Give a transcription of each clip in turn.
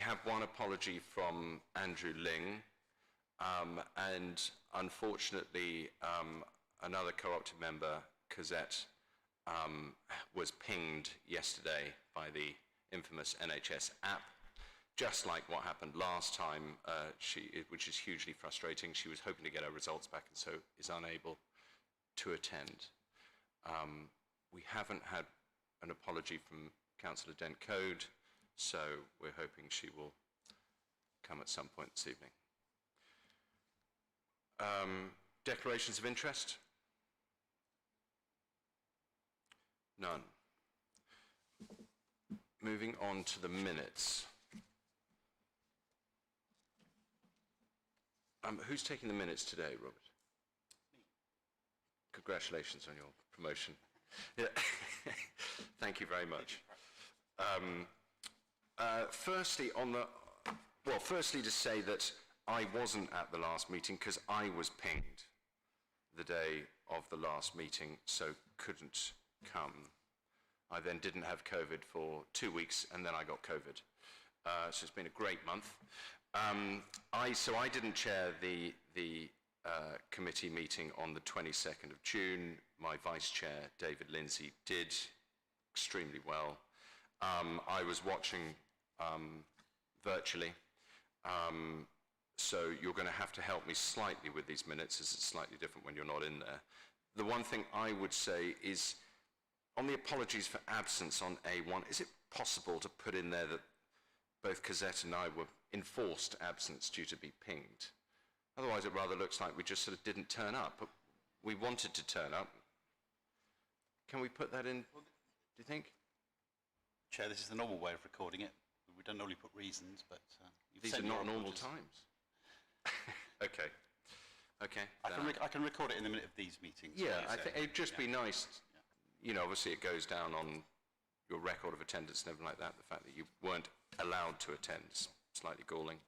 have one apology from Andrew Ling, and unfortunately another co-opted member, Cosette, was pinged yesterday by the infamous NHS app, just like what happened last time, which is hugely frustrating. She was hoping to get her results back and so is unable to attend. We haven't had an apology from Councillor Dent Code, so we're hoping she will come at some point this evening. Declarations of interest? None. Moving on to the minutes. Who's taking the minutes today, Robert? Me. Congratulations on your promotion. Yeah. Thank you very much. Firstly, to say that I wasn't at the last meeting because I was pinged the day of the last meeting, so couldn't come. I then didn't have COVID for 2 weeks, and then I got COVID. So it's been a great month. I didn't chair the committee meeting on the 22nd of June. My vice chair, David Lindsay, did extremely well. I was watching virtually, so you're going to have to help me slightly with these minutes, as it's slightly different when you're not in there. The one thing I would say is, on the apologies for absence on A1, is it possible to put in there that both Cosette and I were enforced absence due to be pinged? Otherwise it rather looks like we just sort of didn't turn up, but we wanted to turn up. Can we put that in, do you think? Chair, this is the normal way of recording it. We don't normally put reasons, but... These are not normal times. Okay. Okay. I can record it in the minute of these meetings. Yeah, I think it'd just be nice, you know, obviously it goes down on your record of attendance and everything like that, the fact that you weren't allowed to attend is slightly galling.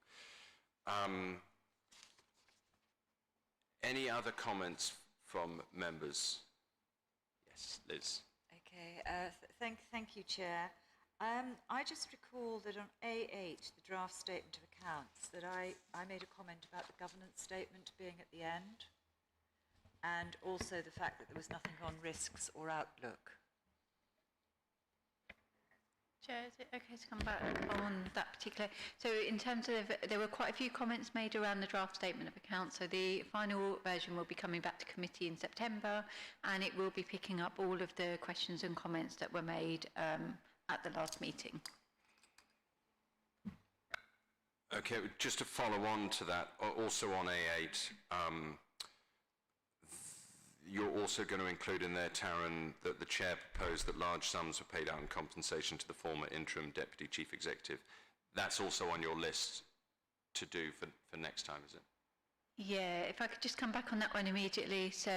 Any other comments from members? Yes, Liz. Okay, thank you, Chair. I just recall that on A8, the draft statement of accounts, that I made a comment about the governance statement being at the end, and also the fact that there was nothing on risks or outlook. Chair, is it okay to come back on that particular? So in terms of, there were quite a few comments made around the draft statement of accounts. So the final version will be coming back to committee in September, and it will be picking up all of the questions and comments that were made at the last meeting. Okay, just to follow on to that, also on A8, you're also going to include in there, Taryn, that the chair proposed that large sums were paid out in compensation to the former interim deputy chief executive. That's also on your list to do for next time, is it? Yeah, if I could just come back on that one immediately. So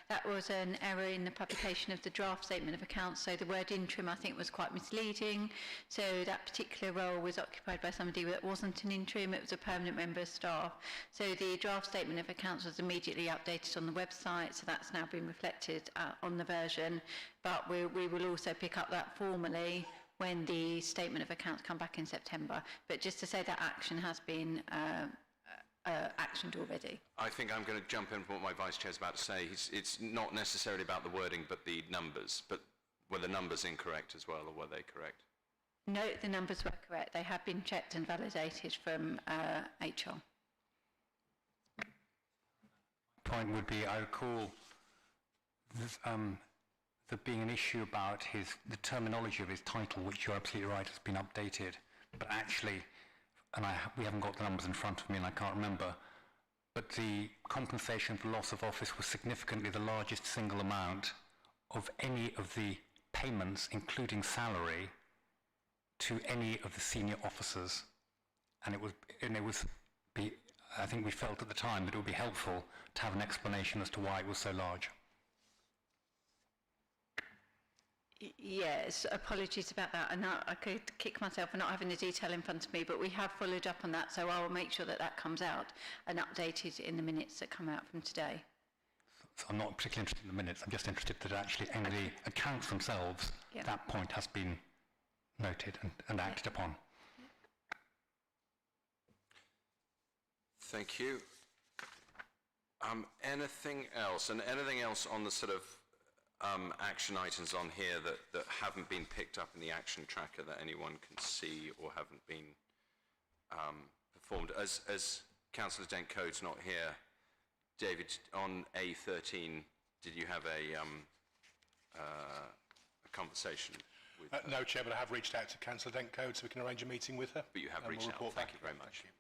that was an error in the publication of the draft statement of accounts. So the word interim, I think, was quite misleading. So that particular role was occupied by somebody that wasn't an interim, it was a permanent member of staff. So the draft statement of accounts was immediately updated on the website, so that's now been reflected on the version. But we will also pick up that formally when the statement of accounts come back in September. But just to say that action has been actioned already. I think I'm going to jump in from what my vice chair's about to say. It's not necessarily about the wording, but the numbers. But were the numbers incorrect as well, or were they correct? No, the numbers were correct. They have been checked and validated from HR. Point would be, I recall there being an issue about the terminology of his title, which you're absolutely right, has been updated, but actually, and we haven't got the numbers in front of me and I can't remember, but the compensation for loss of office was significantly the largest single amount of any of the payments, including salary, to any of the senior officers. And I think we felt at the time that it would be helpful to have an explanation as to why it was so large. Yes, apologies about that. And I could kick myself for not having the detail in front of me, but we have followed up on that, so I will make sure that that comes out and updated in the minutes that come out from today. So I'm not particularly interested in the minutes, I'm just interested that actually in the accounts themselves, that point has been noted and acted upon. Thank you. Anything else? And anything else on the sort of action items on here that haven't been picked up in the action tracker that anyone can see or haven't been performed? As Councillor Dent-Code's not here, David, on A13, did you have a conversation with her? No, Chair, but I have reached out to Councillor Dent-Code so we can arrange a meeting with her. But you have and reached we'll out. report Thank back. you very much. Thank you.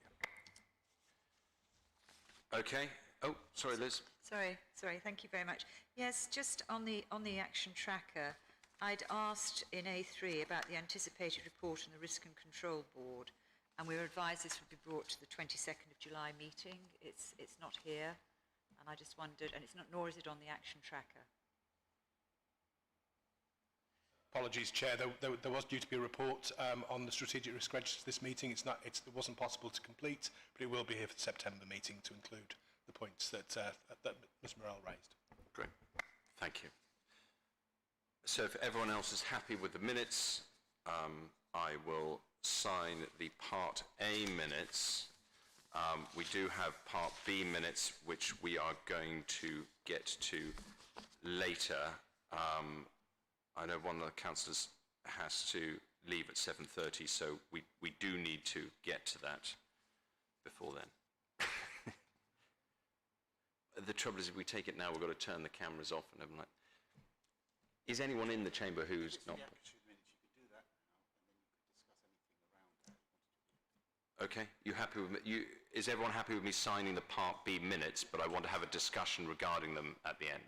Okay. Oh, sorry, Liz. Sorry, thank you very much. Yes, just on the action tracker, I'd asked in A3 about the anticipated report on the Risk and Control Board, and we were advised this would be brought to the 22nd of July meeting. It's not here, and I just wondered, and it's not, nor is it on the action tracker. Apologies, Chair. There was due to be a report on the strategic risk register this meeting. It wasn't possible to complete, but it will be here for the September meeting to include the points that Ms Morell raised. Great. Thank you. So if everyone else is happy with the minutes, I will sign the Part A minutes. We do have Part B minutes, which we are going to get to later. I know one of the councillors has to leave at 7:30, so we do need to get to that before then. The trouble is, if we take it now, we've got to turn the cameras off and everything like. Is anyone in the chamber who's not? Okay, you happy with me? Is everyone happy with me signing the Part B minutes, but I want to have a discussion regarding them at the end?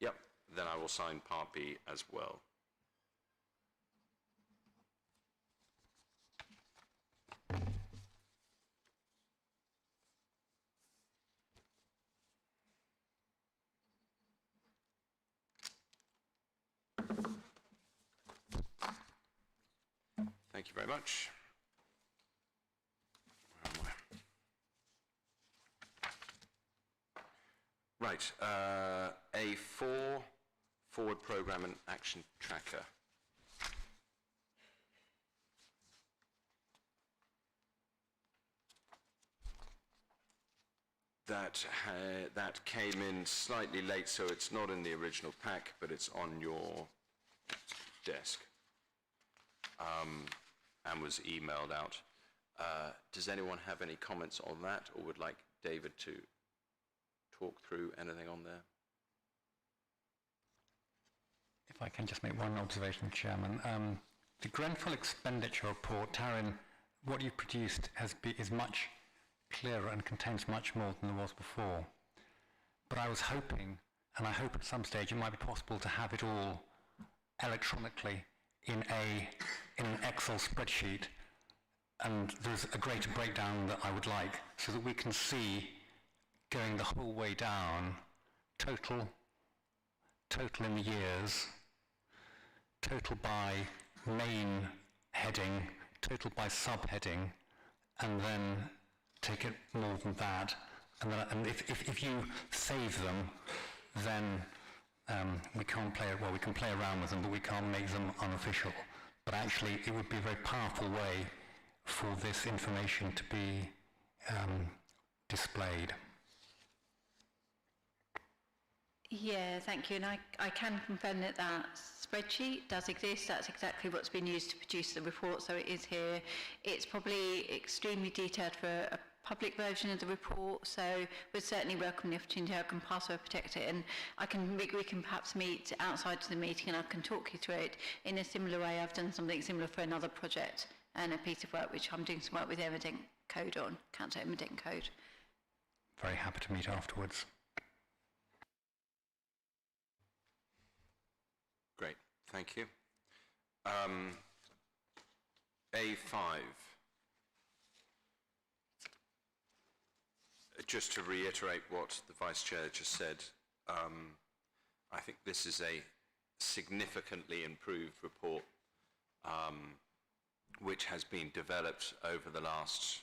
Yep, then I will sign Part B as well. Thank you very much. Where am I? Right, A4, Forward Programme and Action Tracker. That came in slightly late, so it's not in the original pack, but it's on your desk. And was emailed out. Does anyone have any comments on that, or would like David to talk through anything on there? If I can just make one observation, Chairman. The Grenfell expenditure report, Taryn, what you've produced is much clearer and contains much more than there was before. But I was hoping, and I hope at some stage it might be possible to have it all electronically in an Excel spreadsheet, and there's a greater breakdown that I would like, so that we can see going the whole way down, total in the years, total by main heading, total by subheading, and then take it more than that. And if you save them, then we can't play, well, we can play around with them, but we can't make them unofficial. But actually, it would be a very powerful way for this information to be displayed. Yeah, thank you. And I can confirm that that spreadsheet does exist. That's exactly what's been used to produce the report, so it is here. It's probably extremely detailed for a public version of the report, so we'd certainly welcome the opportunity. I can password protect it, and we can perhaps meet outside of the meeting and I can talk you through it in a similar way. I've done something similar for another project and a piece of work which I'm doing some work with Emma Dent-Code on, Councillor Emma Dent-Code. Very happy to meet afterwards. Great, thank you. A5. Just to reiterate what the Vice Chair just said, I think this is a significantly improved report which has been developed over the last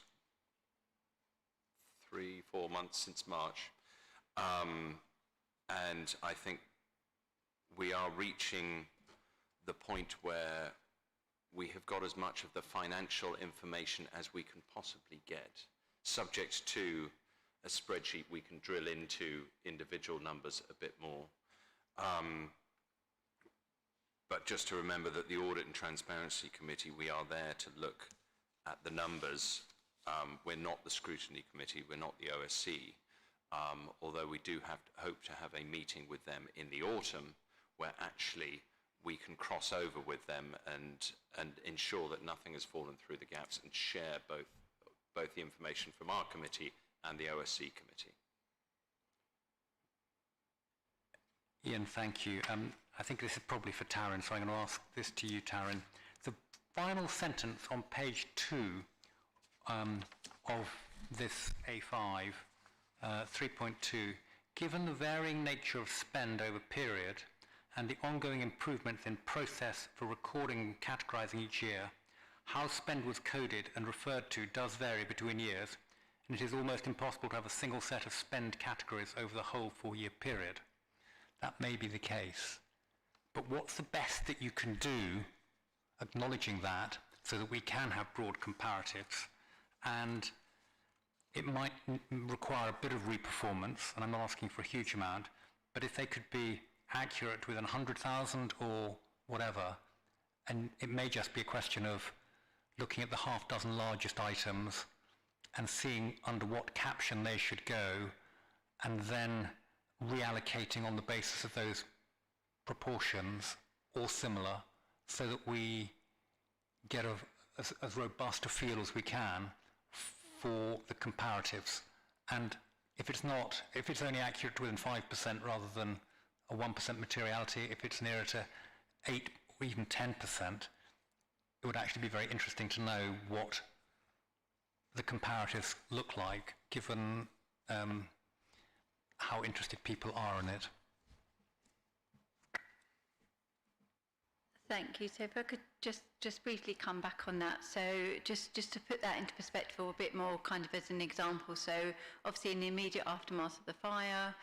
3-4 months since March. And I think we are reaching the point where we have got as much of the financial information as we can possibly get, subject to a spreadsheet, we can drill into individual numbers a bit more. But just to remember that the Audit and Transparency Committee, we are there to look at the numbers. We're not the Scrutiny Committee, we're not the OSC, although we do hope to have a meeting with them in the autumn where actually we can cross over with them and ensure that nothing has fallen through the gaps and share both the information from our committee and the OSC committee. Ian, thank you. I think this is probably for Taryn, so I'm going to ask this to you, Taryn. The final sentence on page 2 of this A5, 3.2, given the varying nature of spend over period and the ongoing improvements in process for recording and categorising each year, how spend was coded and referred to does vary between years, and it is almost impossible to have a single set of spend categories over the whole 4-year period. That may be the case, but what's the best that you can do, acknowledging that, so that we can have broad comparatives? And it might require a bit of reperformance, and I'm not asking for a huge amount, but if they could be accurate within 100,000 or whatever, and it may just be a question of looking at the half dozen largest items and seeing under what caption they should go, and then reallocating on the basis of those proportions or similar, so that we get as robust a feel as we can for the comparatives. And if it's only accurate to within 5% rather than a 1% materiality, if it's nearer to 8 or even 10%, it would actually be very interesting to know what the comparatives look like, given how interested people are in it. Thank you. So if I could just briefly come back on that. So just to put that into perspective a bit more kind of as an example. So obviously in the immediate aftermath of the fire,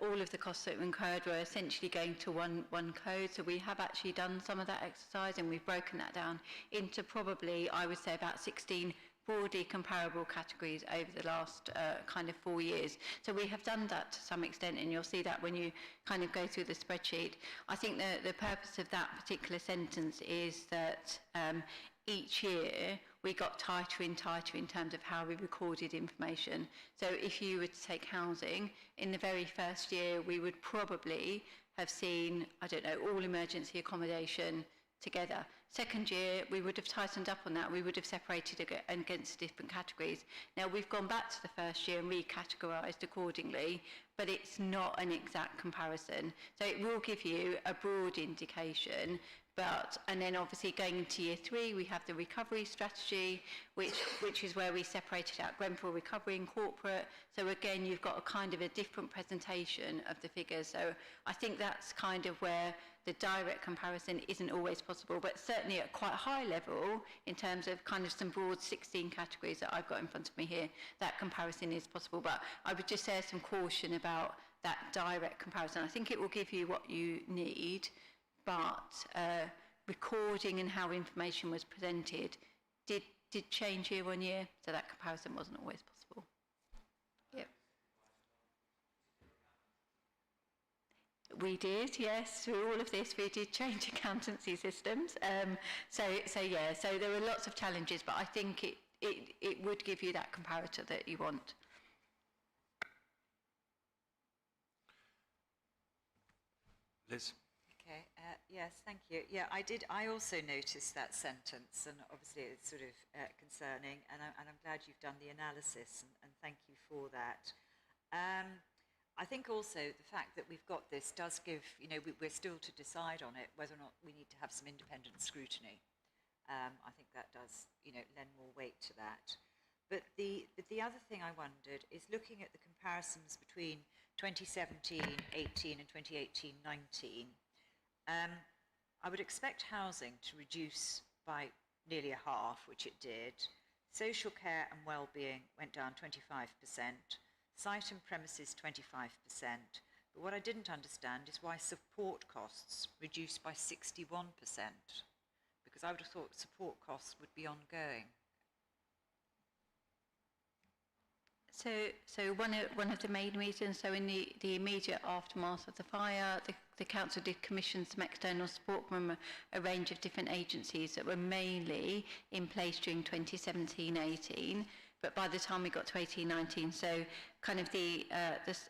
all of the costs that were incurred were essentially going to one code. So we have actually done some of that exercise, and we've broken that down into probably, I would say, about 16 broadly comparable categories over the last kind of 4 years. So we have done that to some extent, and you'll see that when you kind of go through the spreadsheet. I think the purpose of that particular sentence is that each year we got tighter and tighter in terms of how we recorded information. So if you were to take housing, in the very first year we would probably have seen, I don't know, all emergency accommodation together. Second year, we would have tightened up on that. We would have separated against different categories. Now, we've gone back to the first year and recategorised accordingly, but it's not an exact comparison. So it will give you a broad indication, and then obviously going into year 3, we have the recovery strategy, which is where we separated out Grenfell recovery and corporate. So again, you've got a kind of a different presentation of the figures. So I think that's kind of where the direct comparison isn't always possible, but certainly at quite a high level, in terms of kind of some broad 16 categories that I've got in front of me here, that comparison is possible. But I would just say some caution about that direct comparison. I think it will give you what you need, but recording and how information was presented did change year on year, so that comparison wasn't always possible. Yep. We did, yes. Through all of this, we did change accountancy systems. So there were lots of challenges, but I think it would give you that comparator that you want. Liz? Okay, yes, thank you. Yeah, I also noticed that sentence, and obviously it's sort of concerning, and I'm glad you've done the analysis, and thank you for that. I think also the fact that we've got this does give, we're still to decide on it, whether or not we need to have some independent scrutiny. I think that does, lend more weight to that. But the other thing I wondered is looking at the comparisons between 2017-18 and 2018-19, I would expect housing to reduce by nearly a half, which it did. Social care and well-being went down 25%. Site and premises 25%. But what I didn't understand is why support costs reduced by 61%. Because I would have thought support costs would be ongoing. So one of the main reasons, so in the immediate aftermath of the fire, the council did commission some external support from a range of different agencies that were mainly in place during 2017-18. But by the time we got to 18-19, so kind of the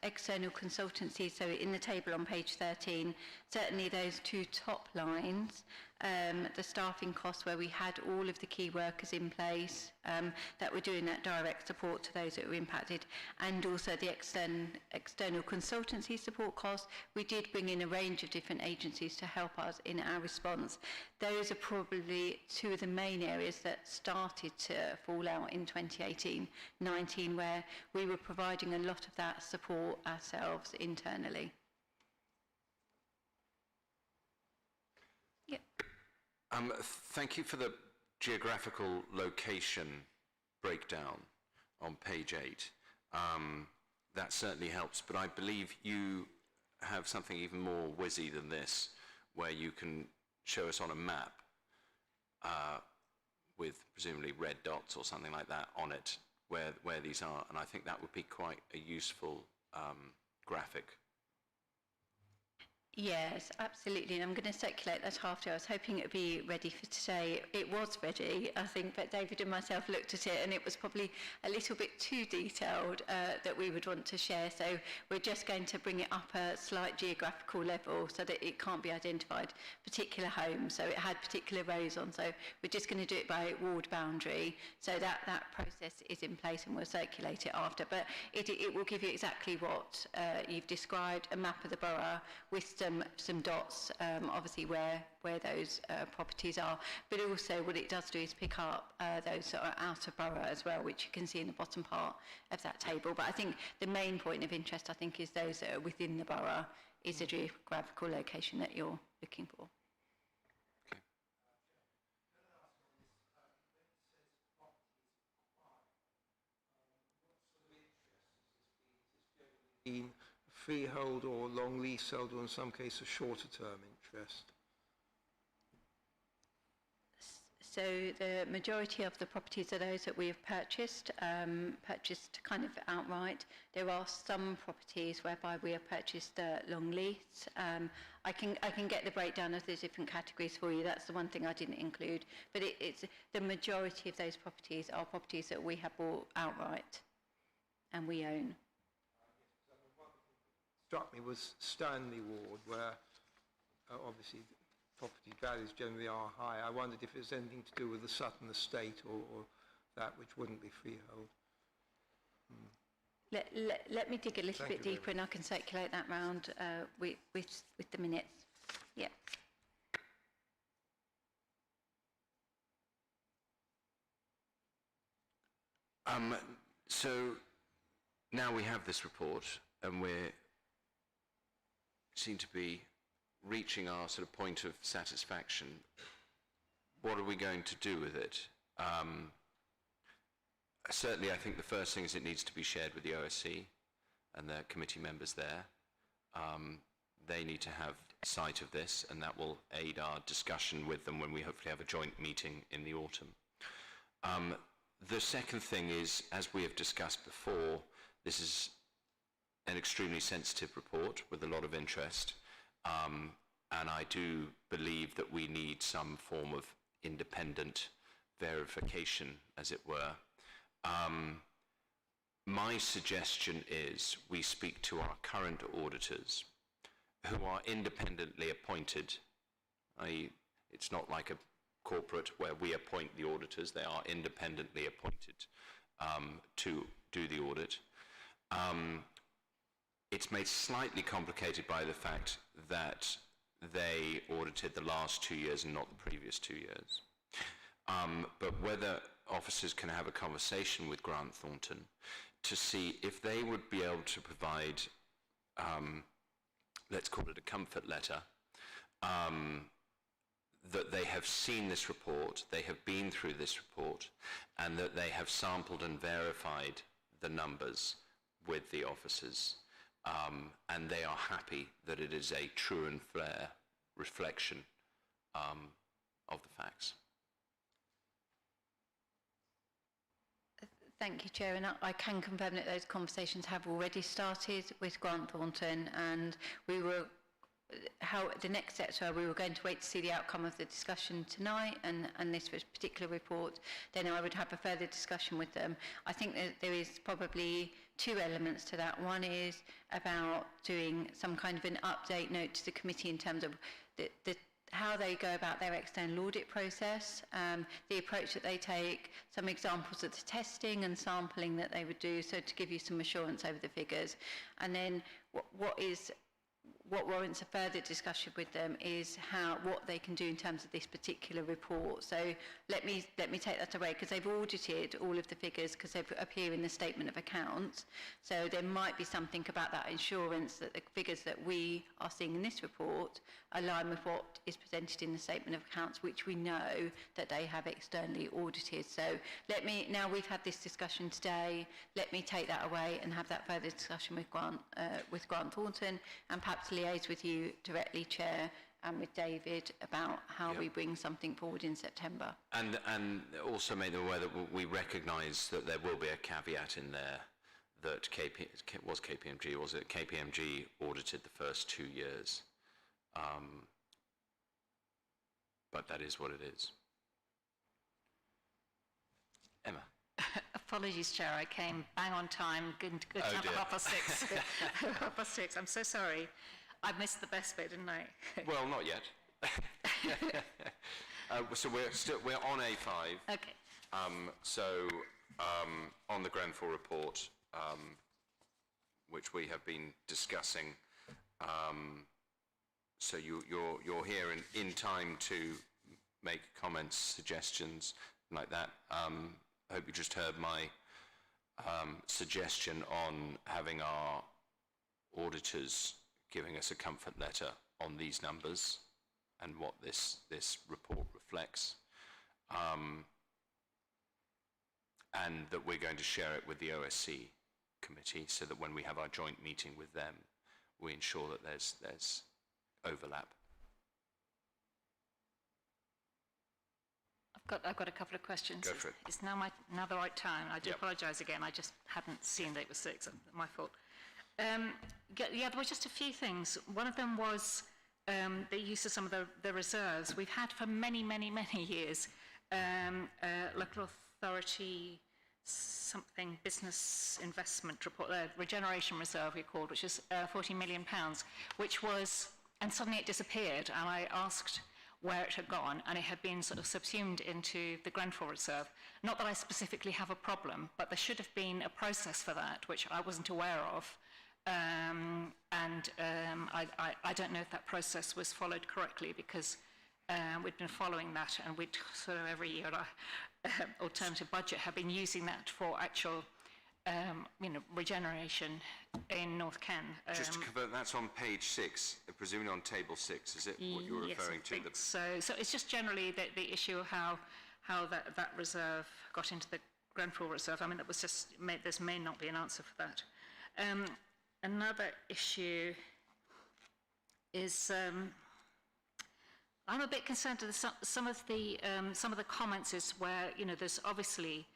external consultancies, so in the table on page 13, certainly those two top lines, the staffing costs where we had all of the key workers in place that were doing that direct support to those that were impacted, and also the external consultancy support costs. We did bring in a range of different agencies to help us in our response. Those are probably two of the main areas that started to fall out in 2018-19, where we were providing a lot of that support ourselves internally. Yep. Thank you for the geographical location breakdown on page 8. That certainly helps, but I believe you have something even more whizzy than this, where you can show us on a map with presumably red dots or something like that on it, where these are, and I think that would be quite a useful graphic. Yes, absolutely, and I'm going to circulate that after. I was hoping it would be ready for today. It was ready, I think, but David and myself looked at it and it was probably a little bit too detailed that we would want to share, so we're just going to bring it up a slight geographical level so that it can't be identified particular homes, so it had particular rows on, so we're just going to do it by ward boundary, so that process is in place and we'll circulate it after, but it will give you exactly what you've described, a map of the borough with some dots, obviously where those properties are, but also what it does do is pick up those that are out of borough as well, which you can see in the bottom part of that table. But I think the main point of interest, I think, is those that are within the borough, is the geographical location that you're looking for. In freehold or long leasehold, or in some cases shorter term interest? So the majority of the properties are those that we have purchased kind of outright. There are some properties whereby we have purchased long lease. I can get the breakdown of the different categories for you. That's the one thing I didn't include. But it's the majority of those properties are properties that we have bought outright and we own. Struck me was Stanley Ward, where obviously property values generally are high. I wondered if it's anything to do with the Sutton estate or that which wouldn't be freehold. Let me dig a little bit deeper and I can circulate that round with the minutes. Yeah. So now we have this report and we seem to be reaching our sort of point of satisfaction. What are we going to do with it? Certainly, I think the first thing is it needs to be shared with the OSC and the committee members there. They need to have sight of this, and that will aid our discussion with them when we hopefully have a joint meeting in the autumn. The second thing is, as we have discussed before, this is an extremely sensitive report with a lot of interest, and I do believe that we need some form of independent verification, as it were. My suggestion is we speak to our current auditors, who are independently appointed, i.e. it's not like a corporate where we appoint the auditors, they are independently appointed to do the audit. It's made slightly complicated by the fact that they audited the last 2 years and not the previous 2 years. But whether officers can have a conversation with Grant Thornton to see if they would be able to provide, let's call it a comfort letter, that they have seen this report, they have been through this report, and that they have sampled and verified the numbers with the officers. And they are happy that it is a true and fair reflection of the facts. Thank you, Chair, and I can confirm that those conversations have already started with Grant Thornton, and we were, how the next steps are, we were going to wait to see the outcome of the discussion tonight and this particular report, then I would have a further discussion with them. I think that there is probably two elements to that. One is about doing some kind of an update note to the committee in terms of how they go about their external audit process, the approach that they take, some examples of the testing and sampling that they would do, so to give you some assurance over the figures. And then what warrants a further discussion with them is what they can do in terms of this particular report. So let me take that away, because they've audited all of the figures because they appear in the statement of accounts. So there might be something about that assurance that the figures that we are seeing in this report align with what is presented in the statement of accounts, which we know that they have externally audited. So now we've had this discussion today, let me take that away and have that further discussion with Grant Thornton, and perhaps liaise with you directly, Chair, and with David about how we bring something forward in September. And also make them aware that we recognise that there will be a caveat in there that KPMG audited the first 2 years. But that is what it is. Emma. Apologies, Chair, I came bang on time, good time for 6:30. 6:30, I'm so sorry. I missed the best bit, didn't I? Well, not yet. So we're on A5. Okay. On the Grenfell report, which we have been discussing, so you're here in time to make comments, suggestions like that. I hope you just heard my suggestion on having our auditors giving us a comfort letter on these numbers and what this report reflects, and that we're going to share it with the OSC committee so that when we have our joint meeting with them, we ensure that there's overlap. I've got a couple of questions. Go for it. It's now the right time. I do apologise again. I just hadn't seen that it was 6. My fault. There were just a few things. One of them was the use of some of the reserves. We've had for many, many, many years local authority something business investment report, regeneration reserve we called, which is £40 million, which was, and suddenly it disappeared, and I asked where it had gone, and it had been sort of subsumed into the Grenfell Reserve. Not that I specifically have a problem, but there should have been a process for that, which I wasn't aware of. I don't know if that process was followed correctly, because we'd been following that, and we'd sort of every year our alternative budget have been using that for actual regeneration in North Kent. Just to confirm, that's on page 6, presumably on table 6, is it what you're referring to? So it's just generally the issue of how that reserve got into the Grenfell Reserve. I mean, that was just, there may not be an answer for that. Another issue is I'm a bit concerned with some of the comments is where there's obviously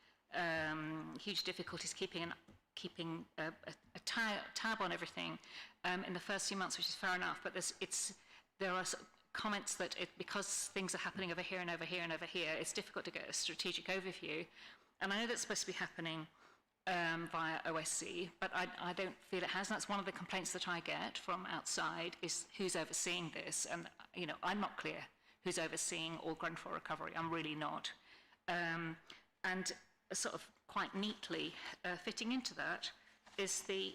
huge difficulties keeping a tab on everything in the first few months, which is fair enough. But there are comments that because things are happening over here and over here and over here, it's difficult to get a strategic overview. And I know that's supposed to be happening via OSC, but I don't feel it has. And that's one of the complaints that I get from outside is who's overseeing this. And I'm not clear who's overseeing all Grenfell recovery. I'm really not. And sort of quite neatly fitting into that is the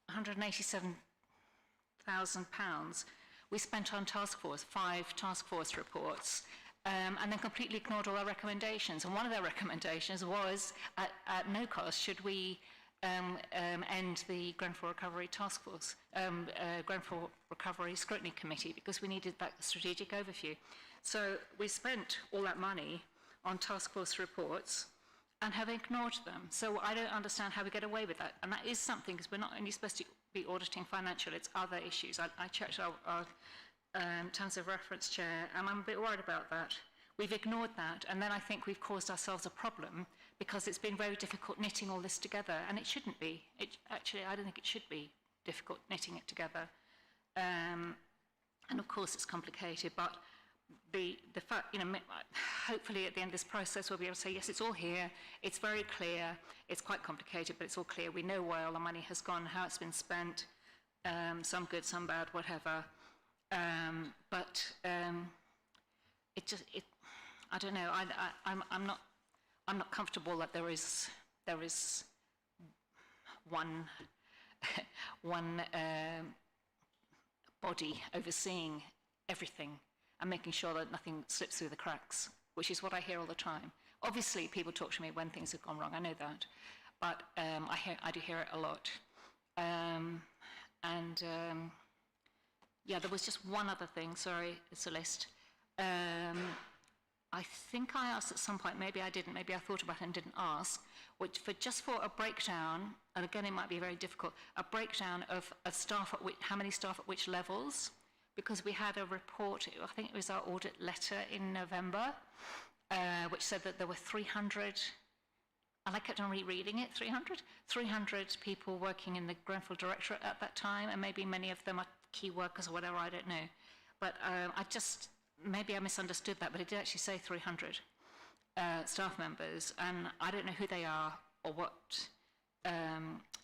£187,000 we spent on task force, 5 task force reports, and then completely ignored all our recommendations. And one of their recommendations was, at no cost, should we end the Grenfell Recovery Task Force, Grenfell Recovery Scrutiny Committee, because we needed that strategic overview. So we spent all that money on task force reports and have ignored them. So I don't understand how we get away with that. And that is something, because we're not only supposed to be auditing financial, it's other issues. I checked our terms of reference, Chair, and I'm a bit worried about that. We've ignored that, and then I think we've caused ourselves a problem because it's been very difficult knitting all this together, and it shouldn't be. Actually, I don't think it should be difficult knitting it together. And of course it's complicated, but the fact, you know, hopefully at the end of this process we'll be able to say, yes, it's all here, it's very clear, it's quite complicated, but it's all clear, we know where all the money has gone, how it's been spent, some good, some bad, whatever. I don't know, I'm not comfortable that there is one body overseeing everything and making sure that nothing slips through the cracks, which is what I hear all the time. Obviously, people talk to me when things have gone wrong, I know that, but I do hear it a lot. Yeah, there was just one other thing, sorry, it's a list. I think I asked at some point, maybe I didn't, maybe I thought about it and didn't ask, which just for a breakdown, and again it might be very difficult, a breakdown of staff at which, how many staff at which levels, because we had a report, I think it was our audit letter in November, which said that there were 300, and I kept on rereading it, 300 people working in the Grenfell Directorate at that time, and maybe many of them are key workers or whatever, I don't know. But maybe I misunderstood that, but it did actually say 300 staff members, and I don't know who they are or what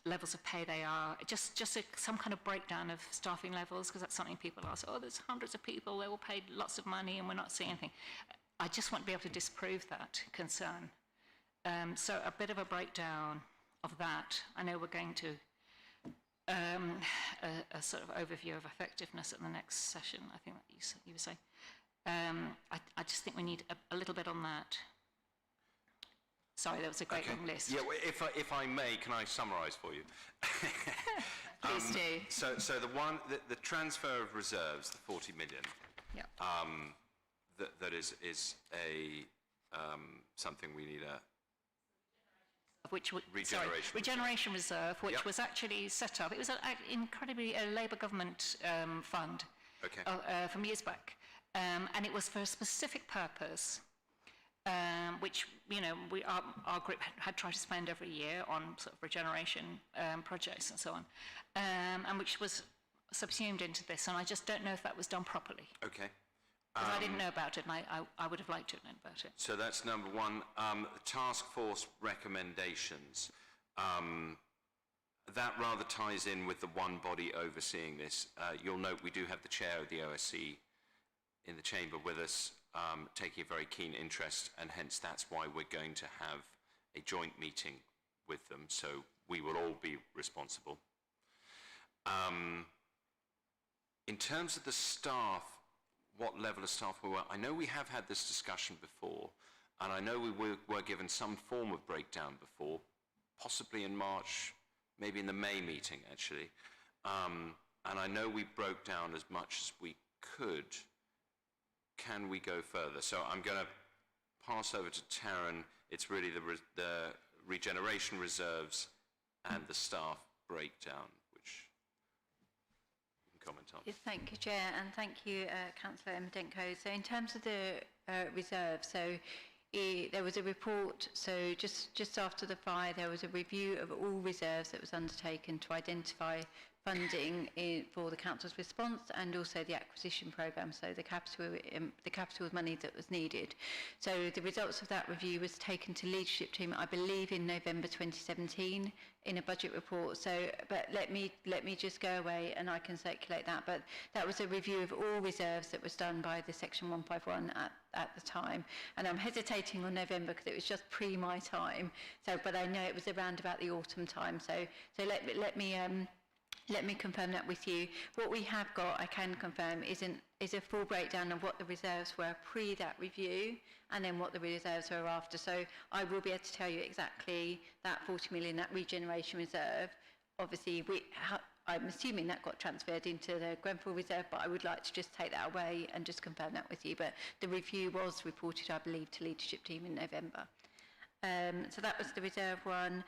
levels of pay they are. Just some kind of breakdown of staffing levels, because that's something people ask, oh, there's hundreds of people, they all paid lots of money and we're not seeing anything. I just want to be able to disprove that concern. So a bit of a breakdown of that. I know we're going to a sort of overview of effectiveness at the next session, I think that you were saying. I just think we need a little bit on that. Sorry, that was a great long list. Yeah, well, if I may, can I summarise for you? Please do. So the transfer of reserves, the 40 million, Yep. that is a something we need a regeneration reserve, which Yep. was actually set up. It was incredibly a Labour government fund from years back, and it was for a specific purpose, which our group had tried to spend every year on sort of regeneration projects and so on, and which was subsumed into this. And I just don't know if that was done properly. Okay. Because I didn't know about it, and I would have liked to have known about it. So that's number one. The task force recommendations. That rather ties in with the one body overseeing this. You'll note we do have the chair of the OSC in the chamber with us, taking a very keen interest, and hence that's why we're going to have a joint meeting with them, so we will all be responsible. In terms of the staff, what level of staff we were, I know we have had this discussion before, and I know we were given some form of breakdown before, possibly in March, maybe in the May meeting actually, and I know we broke down as much as we could. Can we go further? So I'm going to pass over to Taryn. It's really the regeneration reserves and the staff breakdown, which you can comment on. Yes, thank you, Chair, and thank you, Councillor Emedenko. So in terms of the reserve, so there was a report, so just after the fire, there was a review of all reserves that was undertaken to identify funding for the council's response and also the acquisition programme, so the capital money that was needed. So the results of that review was taken to leadership team, I believe, in November 2017 in a budget report. So, but let me just go away and I can circulate that. But that was a review of all reserves that was done by the Section 151 at the time. And I'm hesitating on November because it was just pre my time. So, but I know it was around about the autumn time. So let me confirm that with you. What we have got, I can confirm, is a full breakdown of what the reserves were pre that review and then what the reserves were after. So I will be able to tell you exactly that 40 million, that regeneration reserve. Obviously, I'm assuming that got transferred into the Grenfell reserve, but I would like to just take that away and just confirm that with you. But the review was reported, I believe, to leadership team in November. So that was the reserve one.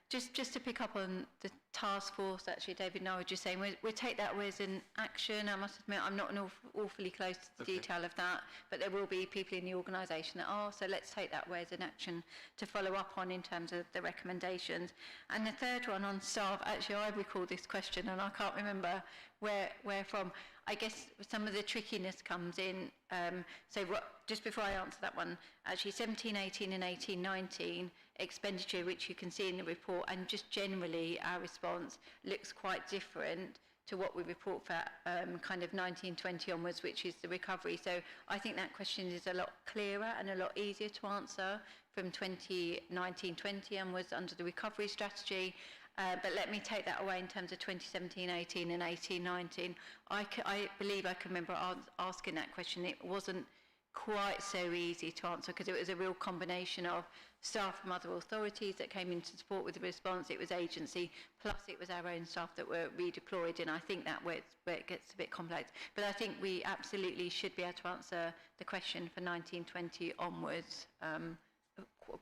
Just to pick up on the task force, actually, David and I were just saying, we'll take that away as an action. I must admit, I'm not awfully close to the detail of that, but there will be people in the organisation that are, so let's take that away as an action to follow up on in terms of the recommendations. And the third one on staff, actually, I recall this question, and I can't remember where from. I guess some of the trickiness comes in. Just before I answer that one, actually 17-18 and 18-19 expenditure, which you can see in the report, and just generally our response looks quite different to what we report for kind of 19-20 onwards, which is the recovery. So I think that question is a lot clearer and a lot easier to answer from 2019-20 onwards under the recovery strategy. But let me take that away in terms of 2017-18 and 18-19. I believe I can remember asking that question. It wasn't quite so easy to answer because it was a real combination of staff from other authorities that came in to support with the response. It was agency, plus it was our own staff that were redeployed, and I think that where it gets a bit complex. But I think we absolutely should be able to answer the question for 19-20 onwards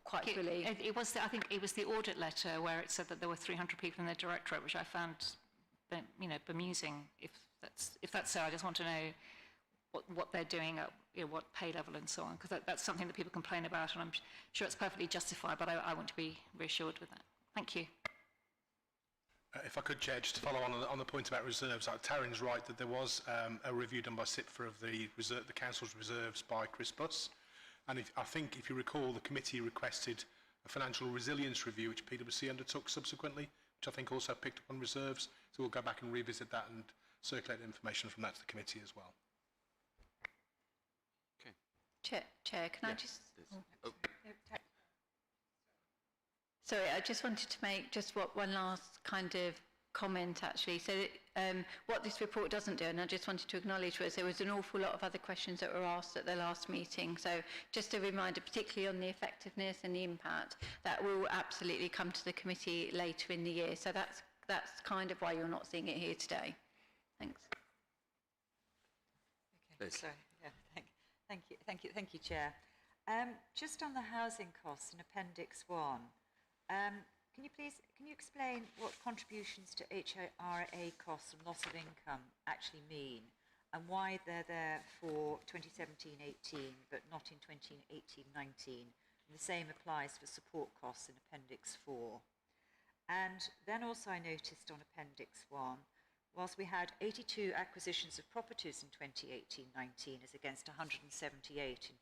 quite fully. I think it was the audit letter where it said that there were 300 people in the directorate, which I found, bemusing. If that's so, I just want to know what they're doing at what pay level and so on, because that's something that people complain about, and I'm sure it's perfectly justified, but I want to be reassured with that. Thank you. If I could, Chair, just to follow on the point about reserves, Taryn's right that there was a review done by SIPFA of the Council's reserves by Chris Buss. And I think, if you recall, the committee requested a financial resilience review, which PwC undertook subsequently, which I think also picked up on reserves. So we'll go back and revisit that and circulate information from that to the committee as well. Okay. Chair, can I just... Sorry, I just wanted to make just one last kind of comment, actually. So what this report doesn't do, and I just wanted to acknowledge, was there was an awful lot of other questions that were asked at the last meeting. So just a reminder, particularly on the effectiveness and the impact, that will absolutely come to the committee later in the year. So that's kind of why you're not seeing it here today. Thanks. Okay, sorry. Yeah, thank you, Chair. Just on the housing costs in Appendix 1, can you explain what contributions to HRA costs and loss of income actually mean, and why they're there for 2017-18 but not in 2018-19? And the same applies for support costs in Appendix 4. And then also I noticed on Appendix 1, whilst we had 82 acquisitions of properties in 2018-19 as against 178 in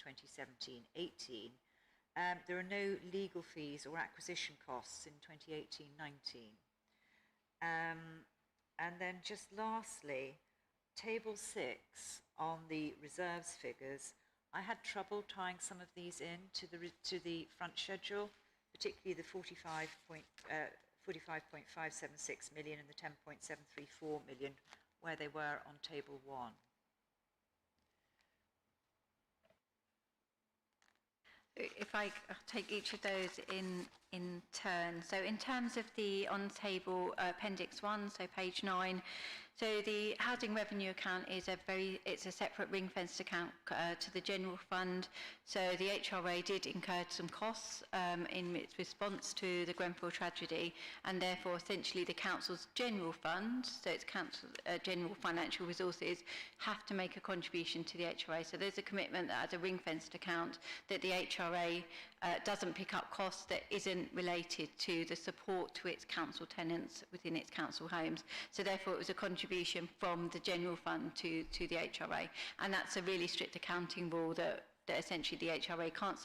2017-18, there are no legal fees or acquisition costs in 2018-19. And then just lastly, Table 6 on the reserves figures, I had trouble tying some of these in to the front schedule, particularly the 45.576 million and the 10.734 million, where they were on Table 1. If I'll take each of those in turn. So in terms of the on-table Appendix 1, so page 9, so the housing revenue account is it's a separate ring-fenced account to the general fund. So the HRA did incur some costs in its response to the Grenfell tragedy, and therefore essentially the council's general fund, so its council general financial resources, have to make a contribution to the HRA. So there's a commitment that as a ring-fenced account that the HRA doesn't pick up costs that isn't related to the support to its council tenants within its council homes. So therefore it was a contribution from the general fund to the HRA, and that's a really strict accounting rule that essentially the HRA can't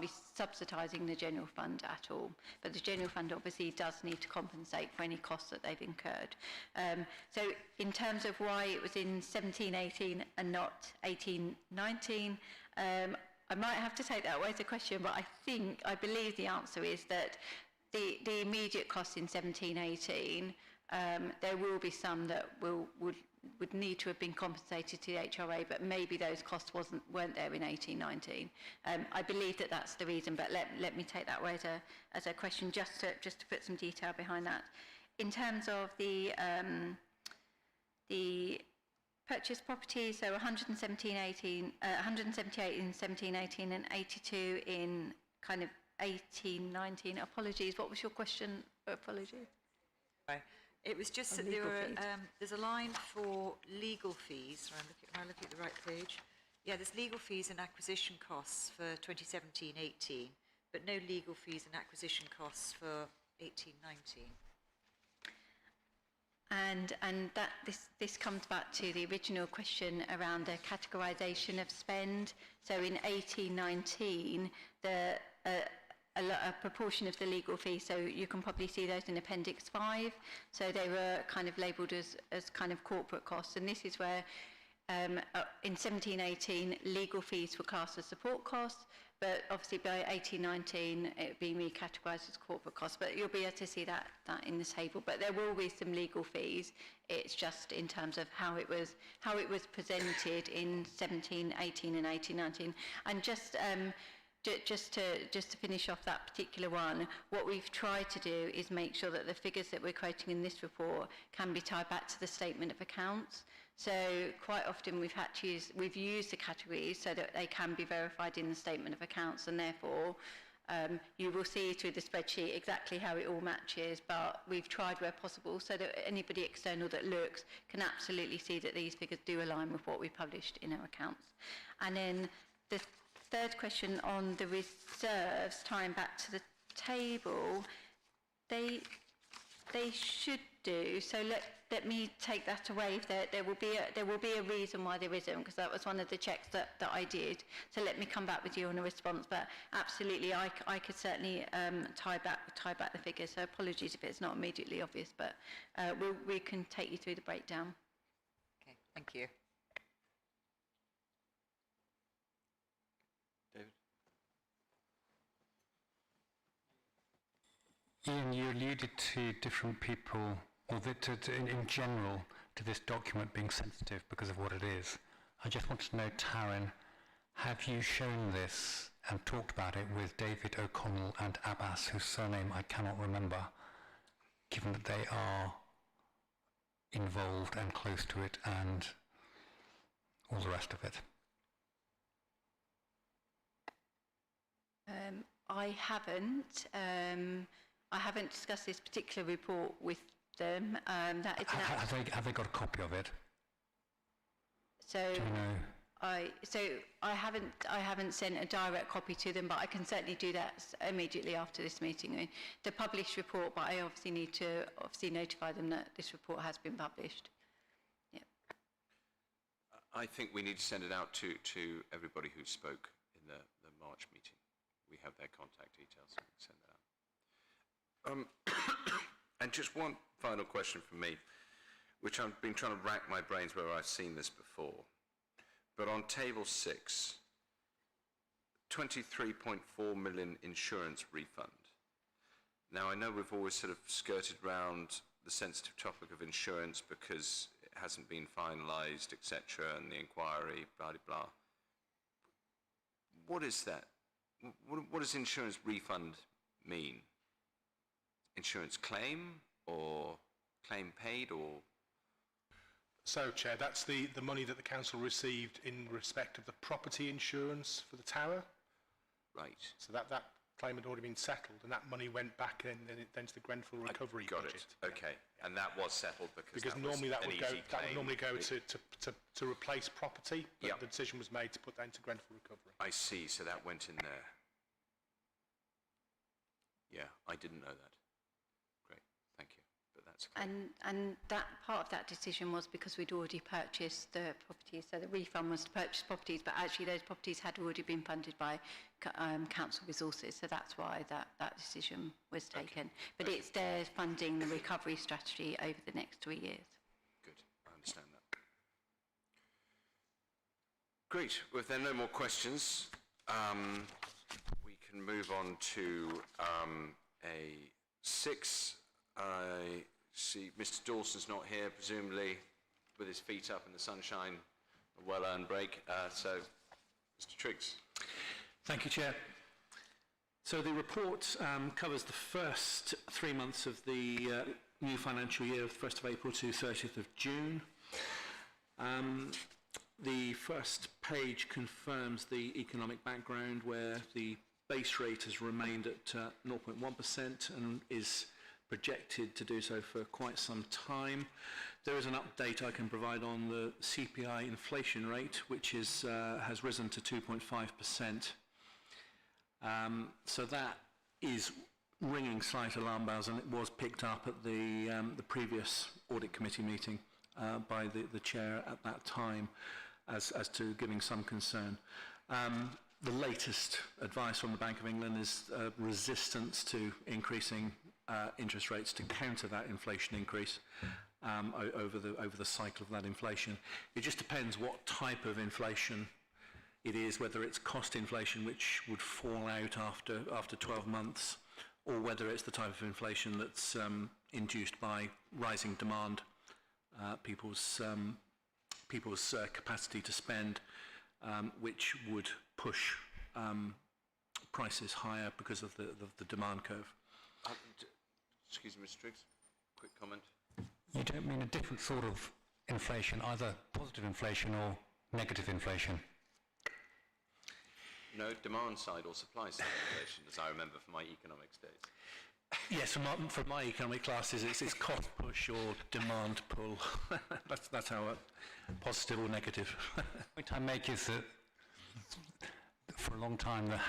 be subsidising the general fund at all. But the general fund obviously does need to compensate for any costs that they've incurred. So in terms of why it was in 17-18 and not 18-19, I might have to take that away as a question, but I believe the answer is that the immediate costs in 17-18, there will be some that would need to have been compensated to the HRA, but maybe those costs weren't there in 18-19. I believe that that's the reason, but let me take that away as a question just to put some detail behind that. In terms of the purchase property, so 178 in 17-18 and 82 in kind of 18, 19. Apologies. What was your question? Apologies. It was just that legal there fees. there's a line for legal fees. Am I looking at the right page? Yeah, there's legal fees and acquisition costs for 2017-18, but no legal fees and acquisition costs for 18-19. And that this comes back to the original question around the categorisation of spend. So in 18-19, a proportion of the legal fees, so you can probably see those in Appendix 5, so they were kind of labelled as kind of corporate costs, and this is where in 17-18 legal fees were classed as support costs, but obviously by 18-19 it would be recategorised as corporate costs, but you'll be able to see that in the table. But there will be some legal fees. It's just in terms of how it was presented in 17-18 and 18-19, and just to finish off that particular one, what we've tried to do is make sure that the figures that we're quoting in this report can be tied back to the statement of accounts. So quite often we've used the categories so that they can be verified in the statement of accounts, and therefore you will see through the spreadsheet exactly how it all matches, but we've tried where possible so that anybody external that looks can absolutely see that these figures do align with what we published in our accounts. And then the third question on the reserves, tying back to the table, they should do. So let me take that away. There will be a reason why there isn't, because that was one of the checks that I did. So let me come back with you on a response. But absolutely, I could certainly tie back the figures. So apologies if it's not immediately obvious, but we can take you through the breakdown. Okay, thank you. David? Ian, you alluded to different people, or in general, to this document being sensitive because of what it is. I just want to know, Taryn, have you shown this and talked about it with David O'Connell and Abbas, whose surname I cannot remember, given that they are involved and close to it and all the rest of it? I haven't discussed this particular report with them. That is Have they got a copy of it? So Do you know? I haven't sent a direct copy to them, but I can certainly do that immediately after this meeting. I mean, the published report, but I obviously need to notify them that this report has been published. Yeah. I think we need to send it out to everybody who spoke in the March meeting. We have their contact details, so we can send that out. And just one final question from me, which I've been trying to rack my brains whether I've seen this before. But on table 6, 23.4 million insurance refund. Now, I know we've always sort of skirted around the sensitive topic of insurance because it hasn't been finalised, etc., and the inquiry, blah, blah, blah. What is that? What does insurance refund mean? Insurance claim or claim paid or? So, Chair, that's the money that the council received in respect of the property insurance for the tower. Right. So that claim had already been settled, and that money went back then to the Grenfell recovery Got budget. it. Okay. And that was settled because normally that would normally go It- to replace property, but Yep. the decision was made to put that into Grenfell recovery. I see. So that went in there. Yeah, I didn't know that. Great. Thank you. But that's clear. And that part of that decision was because we'd already purchased the properties, so the refund was to purchase properties, but actually those properties had already been funded by council resources, so that's why that decision was taken. But it's there funding the recovery strategy over the next 3 years. Good. I understand that. Great. Well, if there are no more questions, we can move on to a 6. I see Mr. Dawson's not here, presumably with his feet up in the sunshine, a well-earned break. So, Mr. Triggs. Thank you, Chair. So the report covers the first 3 months of the new financial year, 1st of April to 30th of June. The first page confirms the economic background where the base rate has remained at 0.1% and is projected to do so for quite some time. There is an update I can provide on the CPI inflation rate, which is, has risen to 2.5%. So that is ringing slight alarm bells, and it was picked up at the previous audit committee meeting by the chair at that time as to giving some concern. The latest advice from the Bank of England is resistance to increasing interest rates to counter that inflation increase over the cycle of that inflation. It just depends what type of inflation it is, whether it's cost inflation, which would fall out after 12 months, or whether it's the type of inflation that's induced by rising demand, people's capacity to spend, which would push prices higher because of the demand curve. Excuse me, Mr. Triggs, quick comment. You don't mean a different sort of inflation, either positive inflation or negative inflation? No, demand side or supply side inflation, as I remember from my economics days. Yes, from my economic classes, it's cost push or demand pull. that's how positive or negative. The point I make is that for a long time there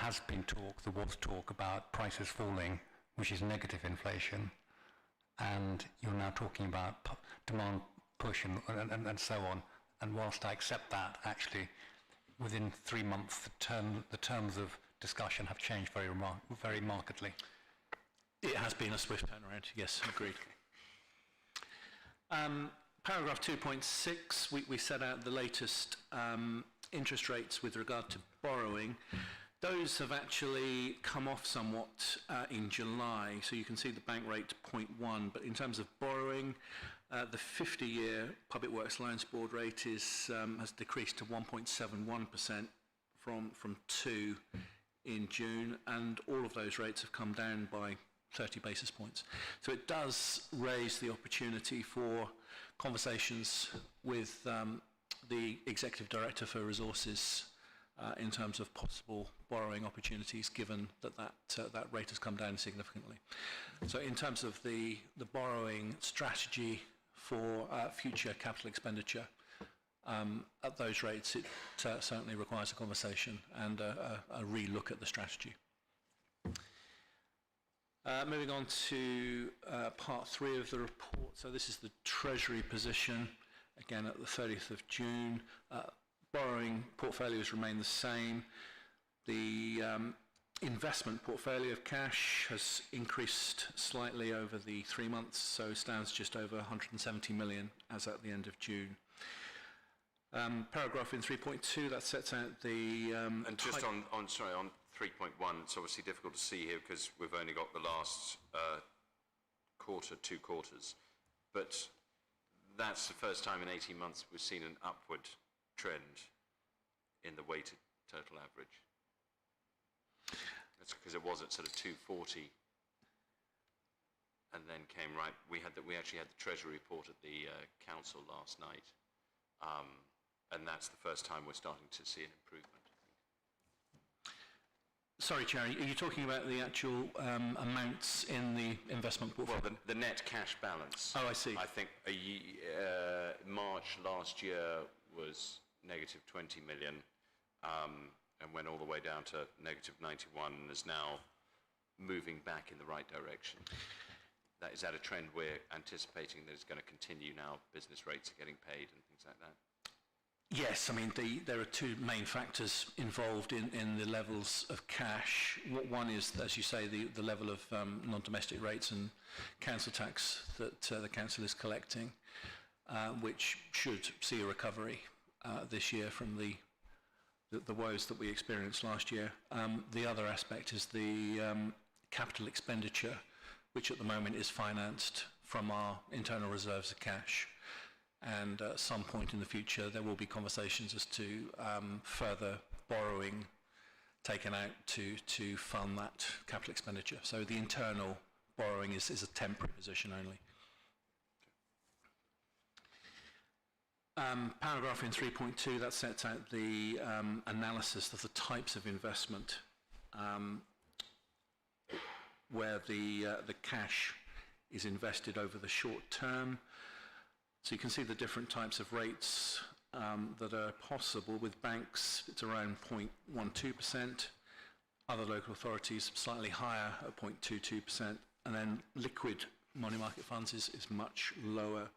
was talk about prices falling, which is negative inflation, and you're now talking about demand push and so on. And whilst I accept that, actually, within 3 months, the terms of discussion have changed very markedly. It has been a swift turnaround, yes, agreed. Paragraph 2.6, we set out the latest interest rates with regard to borrowing. Those have actually come off somewhat in July, so you can see the bank rate 0.1, but in terms of borrowing, the 50-year Public Works Loans Board rate has decreased to 1.71% from 2 in June, and all of those rates have come down by 30 basis points. So it does raise the opportunity for conversations with the Executive Director for Resources in terms of possible borrowing opportunities, given that rate has come down significantly. So in terms of the borrowing strategy for future capital expenditure, at those rates, it certainly requires a conversation and a re-look at the strategy. Moving on to part 3 of the report. So this is the Treasury position, again at the 30th of June. Borrowing portfolios remain the same. The investment portfolio of cash has increased slightly over the 3 months, so stands just over 170 million as at the end of June. Paragraph in 3.2, that sets out the... and just on 3.1, it's obviously difficult to see here because we've only got the last quarter, 2 quarters, but that's the first time in 18 months we've seen an upward trend in the weighted total average. That's because it was at sort of 240 and then came right. We actually had the Treasury report at the council last night, and that's the first time we're starting to see an improvement. Sorry, Chair, are you talking about the actual amounts in the investment portfolio? Well, the net cash balance. Oh, I see. I think March last year was negative 20 million and went all the way down to negative 91 and is now moving back in the right direction. Is that a trend we're anticipating that is going to continue now? Business rates are getting paid and things like that? Yes, I mean, there are 2 main factors involved in the levels of cash. One is, as you say, the level of non-domestic rates and council tax that the council is collecting, which should see a recovery this year from the woes that we experienced last year. The other aspect is the capital expenditure, which at the moment is financed from our internal reserves of cash. And at some point in the future, there will be conversations as to further borrowing taken out to fund that capital expenditure. So the internal borrowing is a temporary position only. Paragraph in 3.2, that sets out the analysis of the types of investment where the cash is invested over the short term. So you can see the different types of rates that are possible. With banks, it's around 0.12%. Other local authorities, slightly higher at 0.22%. And then liquid money market funds is much lower.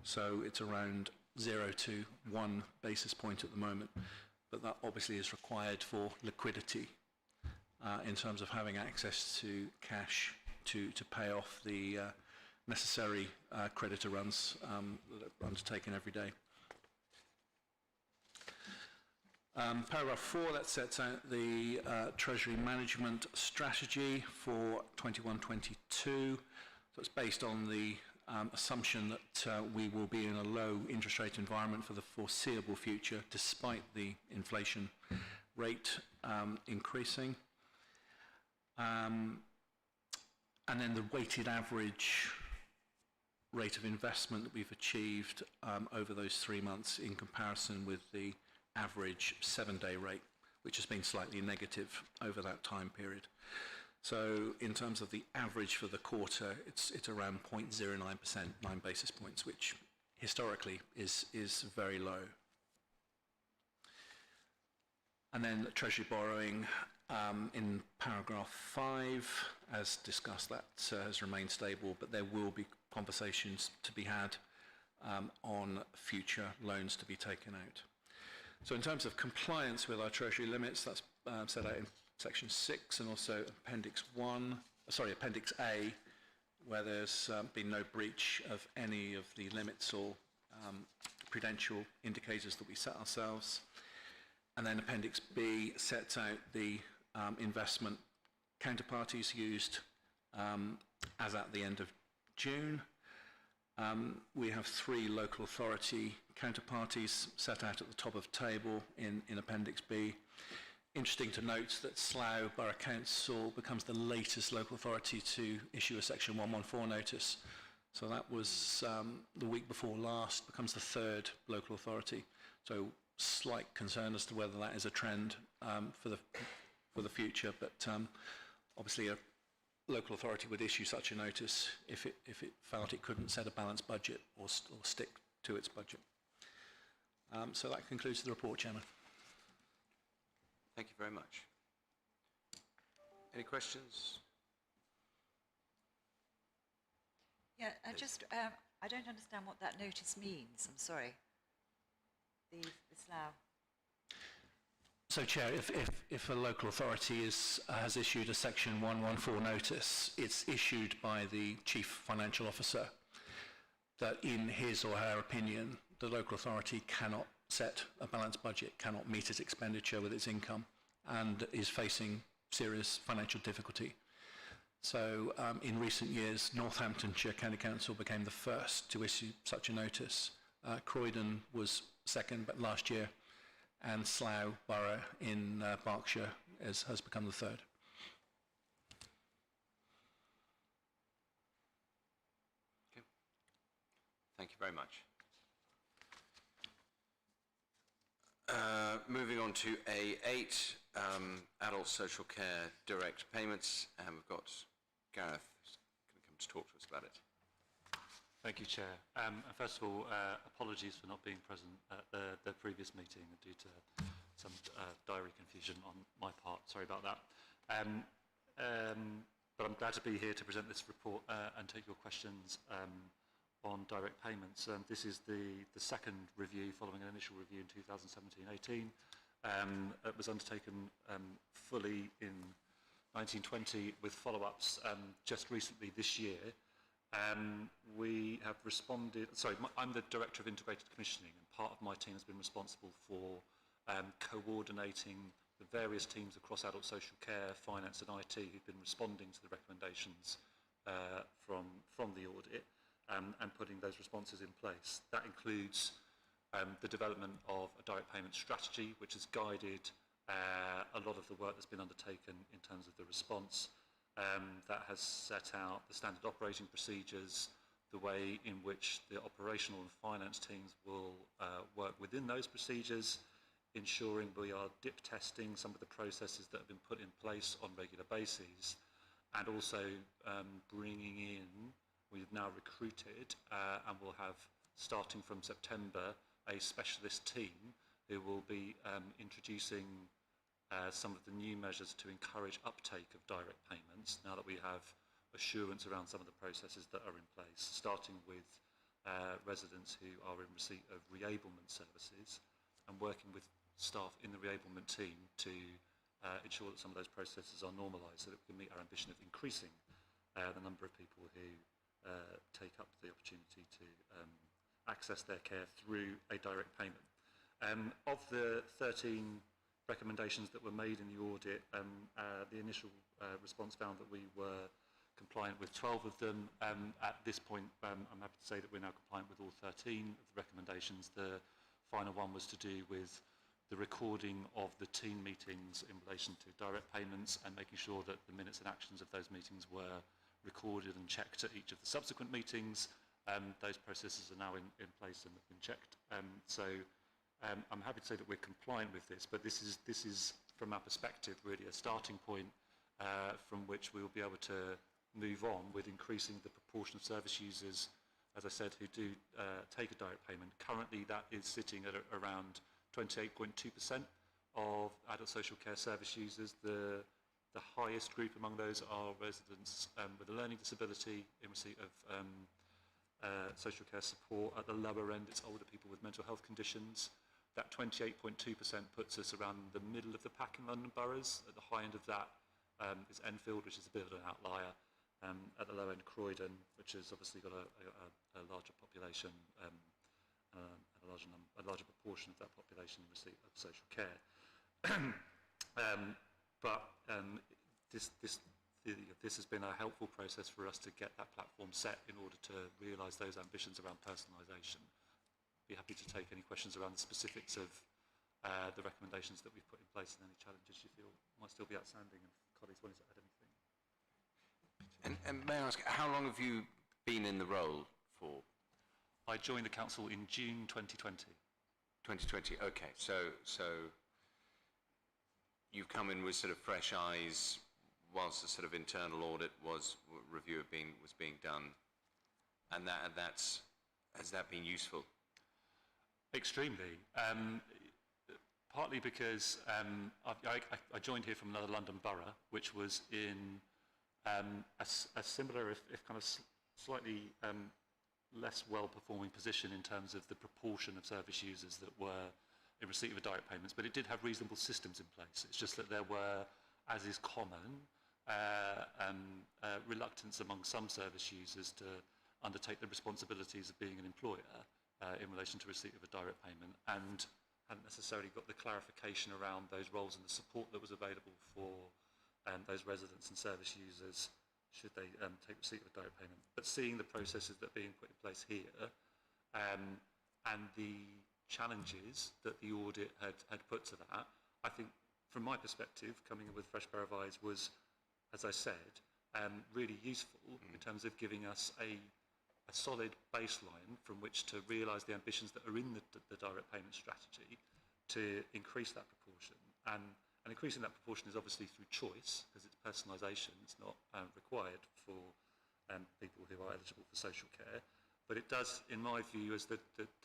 So it's around 0 to 1 basis point at the moment. But that obviously is required for liquidity in terms of having access to cash to pay off the necessary creditor runs that are undertaken every day. Paragraph 4, that sets out the Treasury Management Strategy for 21-22. So it's based on the assumption that we will be in a low interest rate environment for the foreseeable future, despite the inflation rate increasing. And then the weighted average rate of investment that we've achieved over those 3 months in comparison with the average 7-day rate, which has been slightly negative over that time period. So in terms of the average for the quarter, it's around 0.09%, 9 basis points, which historically is very low. And then Treasury borrowing in paragraph 5, as discussed, that has remained stable, but there will be conversations to be had on future loans to be taken out. So in terms of compliance with our Treasury limits, that's set out in section 6 and also Appendix A, where there's been no breach of any of the limits or prudential indicators that we set ourselves. And then Appendix B sets out the investment counterparties used as at the end of June. We have 3 local authority counterparties set out at the top of the table in Appendix B. Interesting to note that Slough Borough Council becomes the latest local authority to issue a Section 114 notice. So that was the week before last, becomes the 3rd local authority. So slight concern as to whether that is a trend for the future, but obviously a local authority would issue such a notice if it felt it couldn't set a balanced budget or stick to its budget. So that concludes the report, Chairman. Thank you very much. Any questions? Yeah, I don't understand what that notice means. I'm sorry. The Slough. So, Chair, if a local authority has issued a Section 114 notice, it's issued by the Chief Financial Officer that in his or her opinion, the local authority cannot set a balanced budget, cannot meet its expenditure with its income, and is facing serious financial difficulty. So in recent years, Northamptonshire County Council became the first to issue such a notice. Croydon was second, but last year, and Slough Borough in Berkshire has become the 3rd. Okay. Thank you very much. Moving on to A8, Adult Social Care Direct Payments, and we've got Gareth who's going to come to talk to us about it. Thank you, Chair. First of all, apologies for not being present at the previous meeting due to some diary confusion on my part. Sorry about that. But I'm glad to be here to present this report and take your questions on direct payments. This is the second review following an initial review in 2017-18. It was undertaken fully in 1920 with follow-ups just recently this year. We have responded, I'm the Director of Integrated Commissioning, and part of my team has been responsible for coordinating the various teams across adult social care, finance and IT who've been responding to the recommendations from the audit and putting those responses in place. That includes the development of a direct payment strategy, which has guided a lot of the work that's been undertaken in terms of the response. That has set out the standard operating procedures, the way in which the operational and finance teams will work within those procedures, ensuring we are dip testing some of the processes that have been put in place on regular bases, and also bringing in, we've now recruited and will have, starting from September, a specialist team who will be introducing some of the new measures to encourage uptake of direct payments now that we have assurance around some of the processes that are in place, starting with residents who are in receipt of reablement services and working with staff in the reablement team to ensure that some of those processes are normalised so that we can meet our ambition of increasing the number of people who take up the opportunity to access their care through a direct payment. Of the 13 recommendations that were made in the audit, the initial response found that we were compliant with 12 of them. At this point, I'm happy to say that we're now compliant with all 13 of the recommendations. The final one was to do with the recording of the team meetings in relation to direct payments and making sure that the minutes and actions of those meetings were recorded and checked at each of the subsequent meetings. Those processes are now in place and have been checked. I'm happy to say that we're compliant with this, but this is from our perspective really a starting point from which we will be able to move on with increasing the proportion of service users, as I said, who do take a direct payment. Currently that is sitting at around 28.2% of adult social care service users. The highest group among those are residents with a learning disability in receipt of social care support. At the lower end, it's older people with mental health conditions. That 28.2% puts us around the middle of the pack in London boroughs. At the high end of that is Enfield, which is a bit of an outlier. At the low end, Croydon, which has obviously got a larger population, a larger proportion of that population in receipt of social care. This has been a helpful process for us to get that platform set in order to realise those ambitions around personalisation. Be happy to take any questions around the specifics of the recommendations that we've put in place and any challenges you feel might still be outstanding, and colleagues wanted to add anything. And may I ask, how long have you been in the role for? I joined the council in June 2020. 2020, okay. So you've come in with sort of fresh eyes whilst the sort of internal audit review was being done, and has that been useful? Extremely. Partly because I joined here from another London borough, which was in a similar, if kind of slightly less well-performing position in terms of the proportion of service users that were in receipt of direct payments, but it did have reasonable systems in place. It's just that there were, as is common, reluctance among some service users to undertake the responsibilities of being an employer in relation to receipt of a direct payment, and hadn't necessarily got the clarification around those roles and the support that was available for those residents and service users should they take receipt of a direct payment. But seeing the processes that are being put in place here and the challenges that the audit had put to that, I think from my perspective, coming in with a fresh pair of eyes was, as I said, really useful in terms of giving us a solid baseline from which to realise the ambitions that are in the direct payment strategy to increase that proportion. And increasing that proportion is obviously through choice, because it's personalisation, it's not required for people who are eligible for social care. But it does, in my view, as the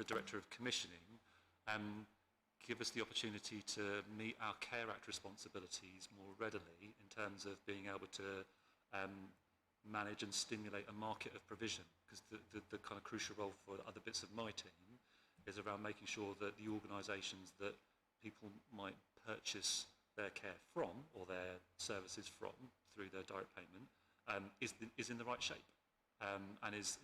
Director of Commissioning, give us the opportunity to meet our Care Act responsibilities more readily in terms of being able to manage and stimulate a market of provision, because the kind of crucial role for other bits of my team is around making sure that the organisations that people might purchase their care from or their services from through their direct payment is in the right shape and is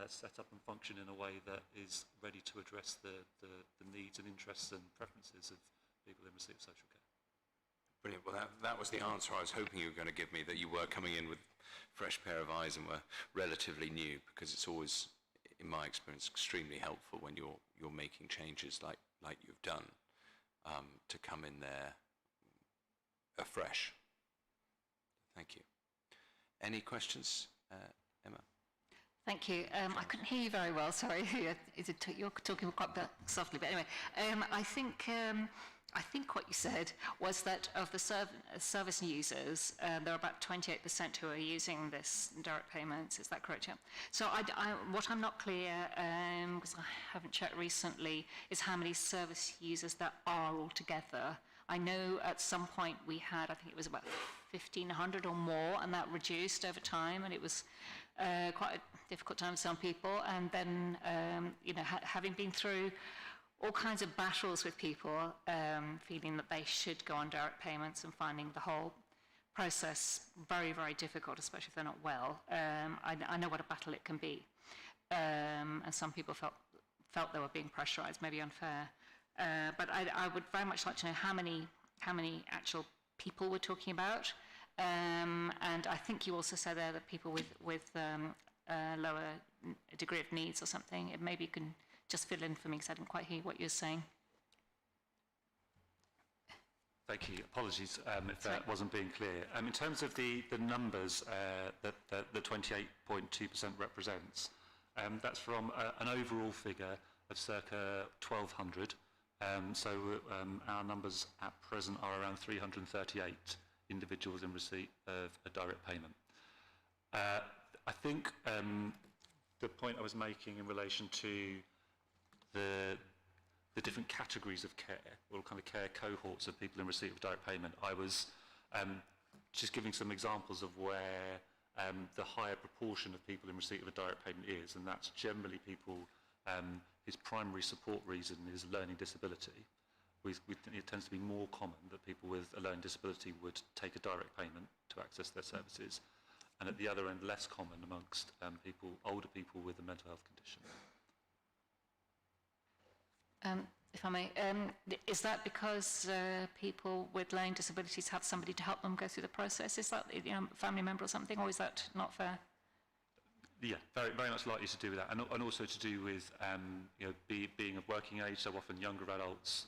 set up and function in a way that is ready to address the needs and interests and preferences of people in receipt of social care. Brilliant. Well, that was the answer I was hoping you were going to give me, that you were coming in with a fresh pair of eyes and were relatively new, because it's always, in my experience, extremely helpful when you're making changes like you've done to come in there afresh. Thank you. Any questions, Emma? Thank you. I couldn't hear you very well, sorry. You're talking quite softly, but anyway. I think I think what you said was that of the service users, there are about 28% who are using this direct payments. Is that correct? Yeah. So what I'm not clear, because I haven't checked recently, is how many service users there are altogether. I know at some point we had, I think it was about 1,500 or more, and that reduced over time, and it was quite a difficult time for some people. And then, having been through all kinds of battles with people, feeling that they should go on direct payments and finding the whole process very, very difficult, especially if they're not well. I know what a battle it can be. And some people felt they were being pressurised, maybe unfair. But I would very much like to know how many actual people we're talking about. And I think you also said there that people with lower degree of needs or something. Maybe you can just fill in for me because I didn't quite hear what you were saying. Thank you. Apologies if that wasn't being clear. In terms of the numbers that the 28.2% represents, that's from an overall figure of circa 1,200. Our numbers at present are around 338 individuals in receipt of a direct payment. I think the point I was making in relation to the different categories of care, or kind of care cohorts of people in receipt of direct payment, I was just giving some examples of where the higher proportion of people in receipt of a direct payment is, and that's generally people whose primary support reason is learning disability. It tends to be more common that people with a learning disability would take a direct payment to access their services, and at the other end, less common amongst older people with a mental health condition. If I may, is that because people with learning disabilities have somebody to help them go through the process? Is that a family member or something, or is that not fair? Yeah, very, very much likely to do with that, and also to do with being of working age. So often younger adults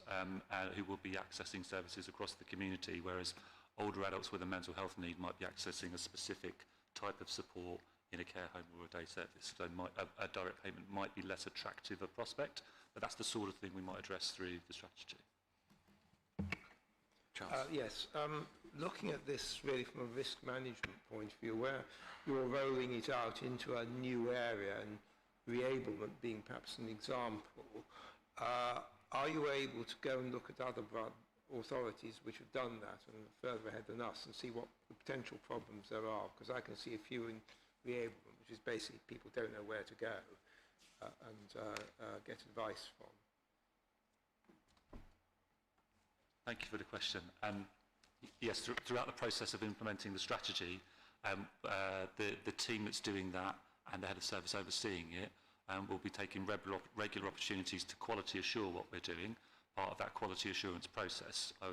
who will be accessing services across the community, whereas older adults with a mental health need might be accessing a specific type of support in a care home or a day service. So a direct payment might be less attractive a prospect, but that's the sort of thing we might address through the strategy. Charles? Yes, looking at this really from a risk management point of view, where you're rolling it out into a new area, and reablement being perhaps an example, are you able to go and look at other authorities which have done that and further ahead than us, and see what the potential problems there are? Because I can see a few in reablement, which is basically people don't know where to go and get advice from. Thank you for the question. Yes, throughout the process of implementing the strategy, the team that's doing that and the head of service overseeing it will be taking regular opportunities to quality assure what we're doing. Part of that quality assurance process, I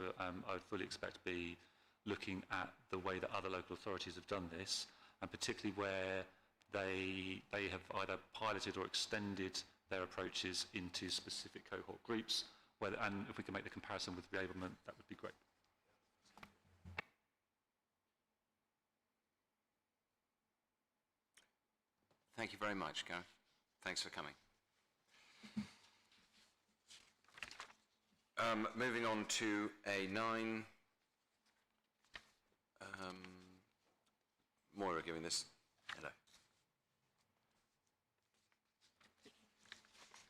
would fully expect to be looking at the way that other local authorities have done this, and particularly where they have either piloted or extended their approaches into specific cohort groups, and if we can make the comparison with reablement, that would be great. Thank you very much, Gareth. Thanks for coming. Moving on to A9. Moira giving this. Hello.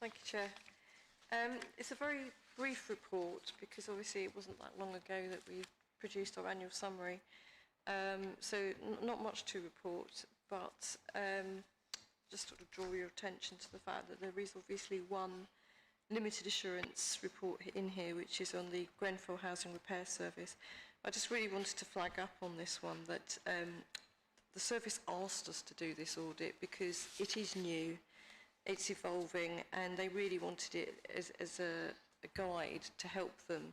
Thank you, Chair. It's a very brief report because obviously it wasn't that long ago that we produced our annual summary. So not much to report, but just sort of draw your attention to the fact that there is obviously one limited assurance report in here, which is on the Grenfell Housing Repair Service. I just really wanted to flag up on this one that the service asked us to do this audit because it is new, it's evolving, and they really wanted it as a guide to help them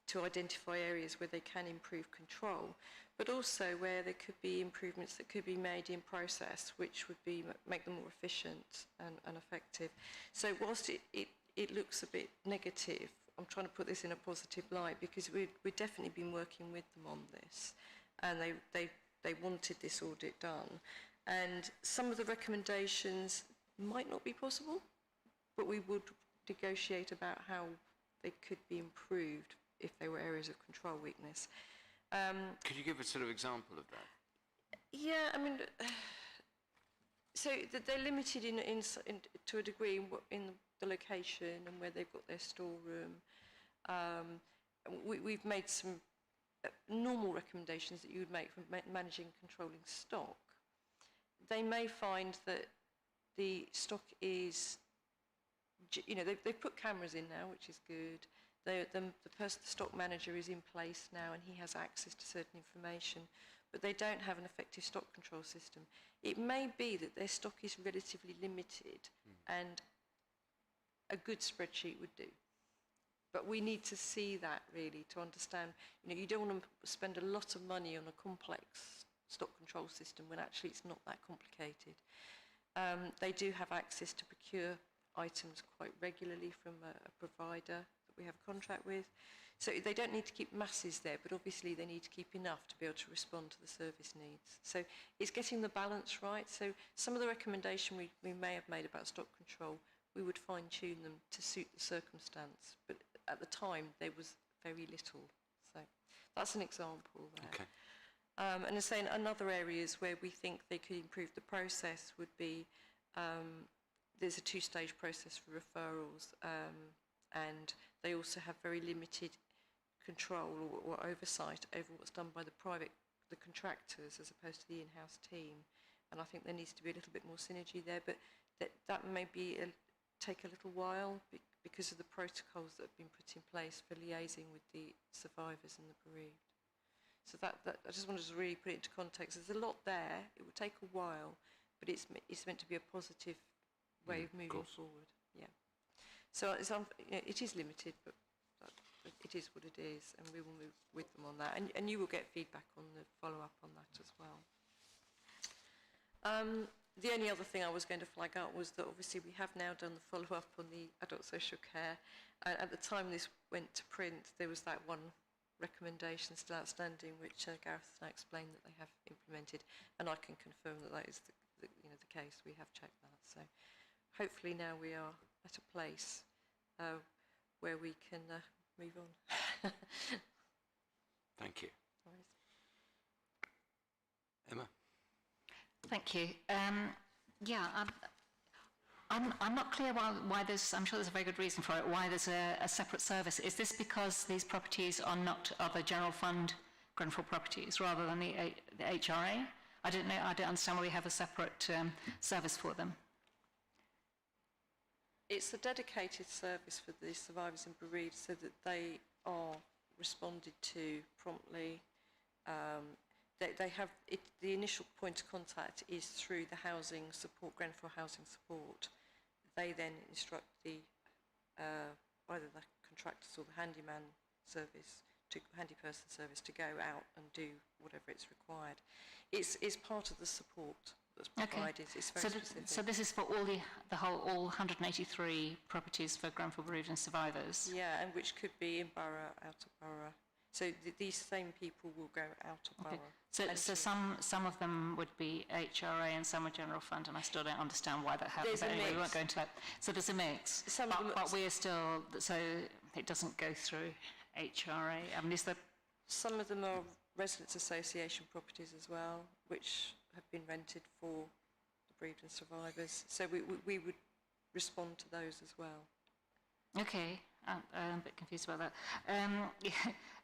to identify areas where they can improve control, but also where there could be improvements that could be made in process, which would be make them more efficient and effective. So whilst it looks a bit negative, I'm trying to put this in a positive light because we've definitely been working with them on this, and they wanted this audit done. And some of the recommendations might not be possible, but we would negotiate about how they could be improved if they were areas of control weakness. Could you give a sort of example of that? Yeah, I mean, so they're limited to a degree in the location and where they've got their storeroom. We've made some normal recommendations that you would make for managing and controlling stock. They may find that the stock is, you know, they've put cameras in now, which is good. The stock manager is in place now and he has access to certain information, but they don't have an effective stock control system. It may be that their stock is relatively limited and a good spreadsheet would do. But we need to see that really to understand, you know, you don't want to spend a lot of money on a complex stock control system when actually it's not that complicated. They do have access to procure items quite regularly from a provider that we have a contract with. So they don't need to keep masses there, but obviously they need to keep enough to be able to respond to the service needs. So it's getting the balance right. So some of the recommendation we may have made about stock control, we would fine-tune them to suit the circumstance. But at the time, there was very little. So that's an example there. Okay. And as I say, in other areas where we think they could improve the process would be, there's a two-stage process for referrals, and they also have very limited control or oversight over what's done by the contractors as opposed to the in-house team. And I think there needs to be a little bit more synergy there, but that may take a little while because of the protocols that have been put in place for liaising with the survivors and the bereaved. So that I just wanted to really put it into context. There's a lot there. It will take a while, but it's meant to be a positive way of moving forward. Yeah. So it is limited, but it is what it is, and we will move with them on that. And you will get feedback on the follow-up on that as well. The only other thing I was going to flag up was that obviously we have now done the follow-up on the adult social care. At the time this went to print, there was that one recommendation still outstanding, which Gareth has now explained that they have implemented, and I can confirm that that is the case. We have checked that. So hopefully now we are at a place where we can move on. Thank you. No worries. Emma? Thank you. Yeah, I'm not clear why there's, I'm sure there's a very good reason for it, why there's a separate service. Is this because these properties are not other general fund Grenfell properties rather than the HRA? I don't know, I don't understand why we have a separate service for them. It's a dedicated service for the survivors and bereaved so that they are responded to promptly. They have the initial point of contact is through the housing support, Grenfell Housing Support. They then instruct the either the contractors or the handyman service, handy person service, to go out and do whatever it's required. It's part of the support that's provided. Okay. It's very specific. So this is for all 183 properties for Grenfell bereaved and survivors. Yeah, and which could be in borough, out of borough. So these same people will go out of borough. So some of them would be HRA and some are general fund, and I still don't understand why that happens. But anyway, we won't go into that. So there's a mix. But we're still, so it doesn't go through HRA. I mean, is there... Some of them are residents association properties as well, which have been rented for the bereaved and survivors. So we would respond to those as well. Okay, I'm a bit confused about that.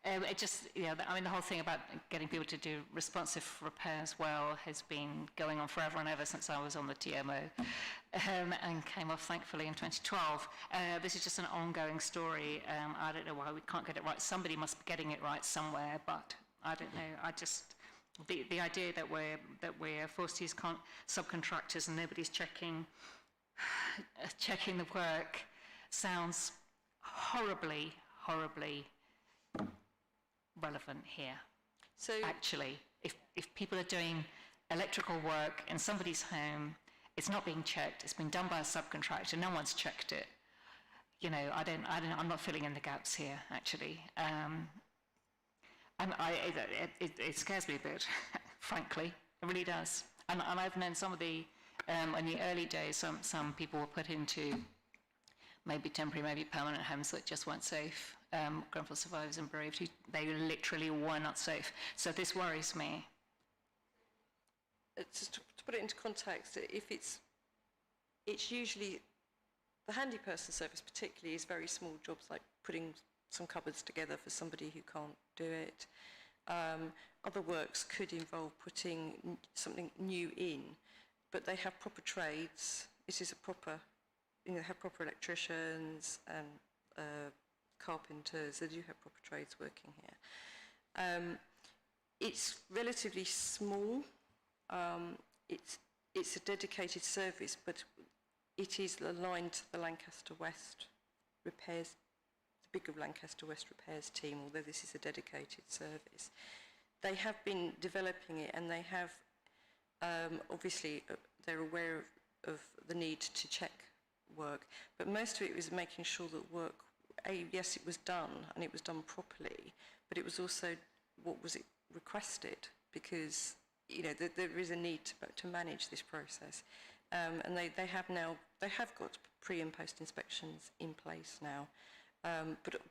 It just, yeah, I mean, the whole thing about getting people to do responsive repairs well has been going on forever and ever since I was on the TMO and came off, thankfully, in 2012. This is just an ongoing story. I don't know why we can't get it right. Somebody must be getting it right somewhere, but I don't know. I just, the idea that we're forced to use subcontractors and nobody's checking the work sounds horribly relevant here. So actually, if people are doing electrical work in somebody's home, it's not being checked, it's been done by a subcontractor, no one's checked it. You know, I'm not filling in the gaps here, actually. It scares me a bit, frankly, it really does. And I've known some of the, in the early days, some people were put into maybe temporary, maybe permanent homes that just weren't safe. Grenfell survivors and bereaved, they literally were not safe. So this worries me. Just to put it into context, if it's usually, the handy person service particularly is very small jobs like putting some cupboards together for somebody who can't do it. Other works could involve putting something new in, but they have proper trades. It is a proper, they have proper electricians and carpenters. They do have proper trades working here. It's relatively small. It's a dedicated service, but it is aligned to the Lancaster West repairs, the bigger Lancaster West repairs team, although this is a dedicated service. They have been developing it, and they have, obviously, they're aware of the need to check work, but most of it was making sure that work, yes, it was done, and it was done properly, but it was also what was it requested, because there is a need to manage this process, and they have got pre and post inspections in place now,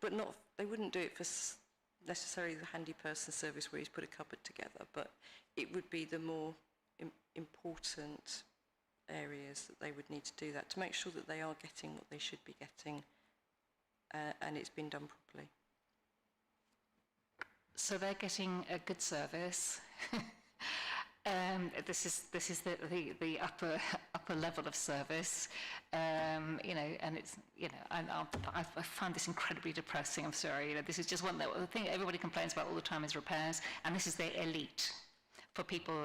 but not, they wouldn't do it for necessarily the handy person service where he's put a cupboard together, but it would be the more important areas that they would need to do that to make sure that they are getting what they should be getting, and it's been done properly. So they're getting a good service. This is the upper level of service, and it's I find this incredibly depressing. I'm sorry, this is just one that the thing everybody complains about all the time is repairs, and this is the elite for people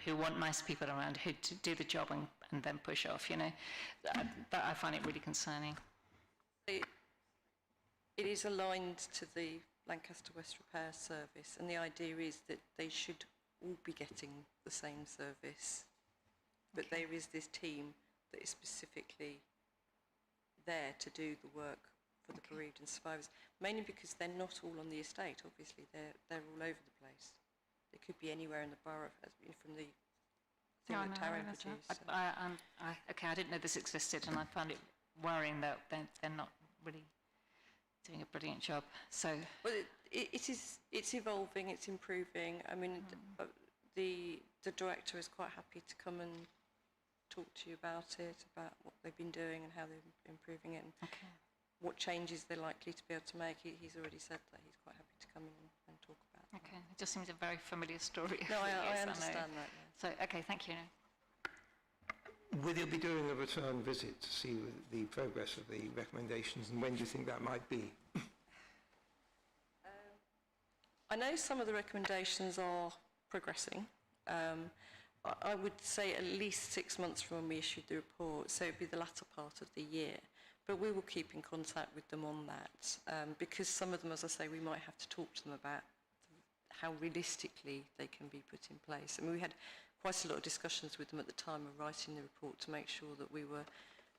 who want nice people around who to do the job and then push off. That I find it really concerning. It is aligned to the Lancaster West Repair Service, and the idea is that they should all be getting the same service, but there is this team that is specifically there to do the work for the bereaved and survivors, mainly because they're not all on the estate. Obviously, they're all over the place. They could be anywhere in the borough, from the thing that Taryn produced. Okay, I didn't know this existed, and I found it worrying that they're not really doing a brilliant job. So, well, it's evolving, it's improving. I mean, the director is quite happy to come and talk to you about it, about what they've been doing and how they're improving it, and what changes they're likely to be able to make. He's already said that he's quite happy to come and talk about it. Okay, it just seems a very familiar story. No, I yes, understand that. Yeah. So, okay, thank you. Will you be doing a return visit to see the progress of the recommendations, and when do you think that might be? I know some of the recommendations are progressing. I would say at least 6 months from when we issued the report, so it would be the latter part of the year. But we will keep in contact with them on that, because some of them, as I say, we might have to talk to them about how realistically they can be put in place. And we had quite a lot of discussions with them at the time of writing the report to make sure that we were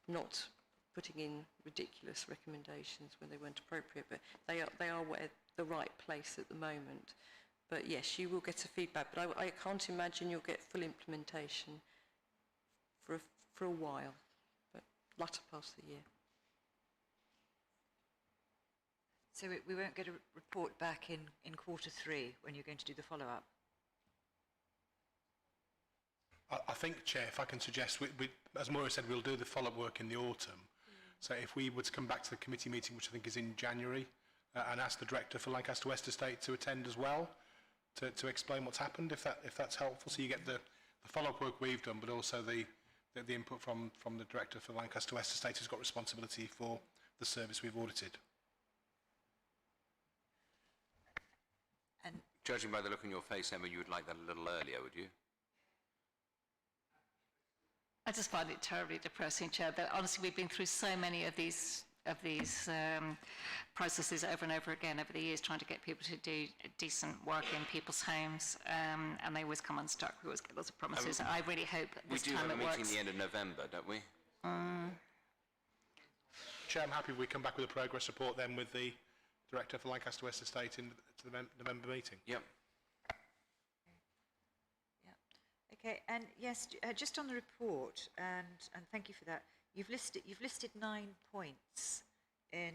not putting in ridiculous recommendations when they weren't appropriate, but they are at the right place at the moment. But yes, you will get a feedback, but I can't imagine you'll get full implementation for a while, but latter part of the year. So we won't get a report back in Q3 when you're going to do the follow-up? I think, Chair, if I can suggest, as Maura said, we'll do the follow-up work in the autumn. So if we were to come back to the committee meeting, which I think is in January, and ask the Director for Lancaster West Estate to attend as well, to explain what's happened, if that's helpful. So you get the follow-up work we've done, but also the input from the Director for Lancaster West Estate, who's got responsibility for the service we've audited. And judging by the look on your face, Emma, you would like that a little earlier, would you? I just find it terribly depressing, Chair, that honestly we've been through so many of these processes over and over again over the years, trying to get people to do decent work in people's homes, and they always come unstuck. We always get lots of promises. I really hope that this time it works. We do have a meeting at the end of November, don't we? Chair, I'm happy if we come back with a progress report then with the Director for Lancaster West Estate to the November meeting. Yep. Okay, and yes, just on the report, and thank you for that. you've listed 9 points in,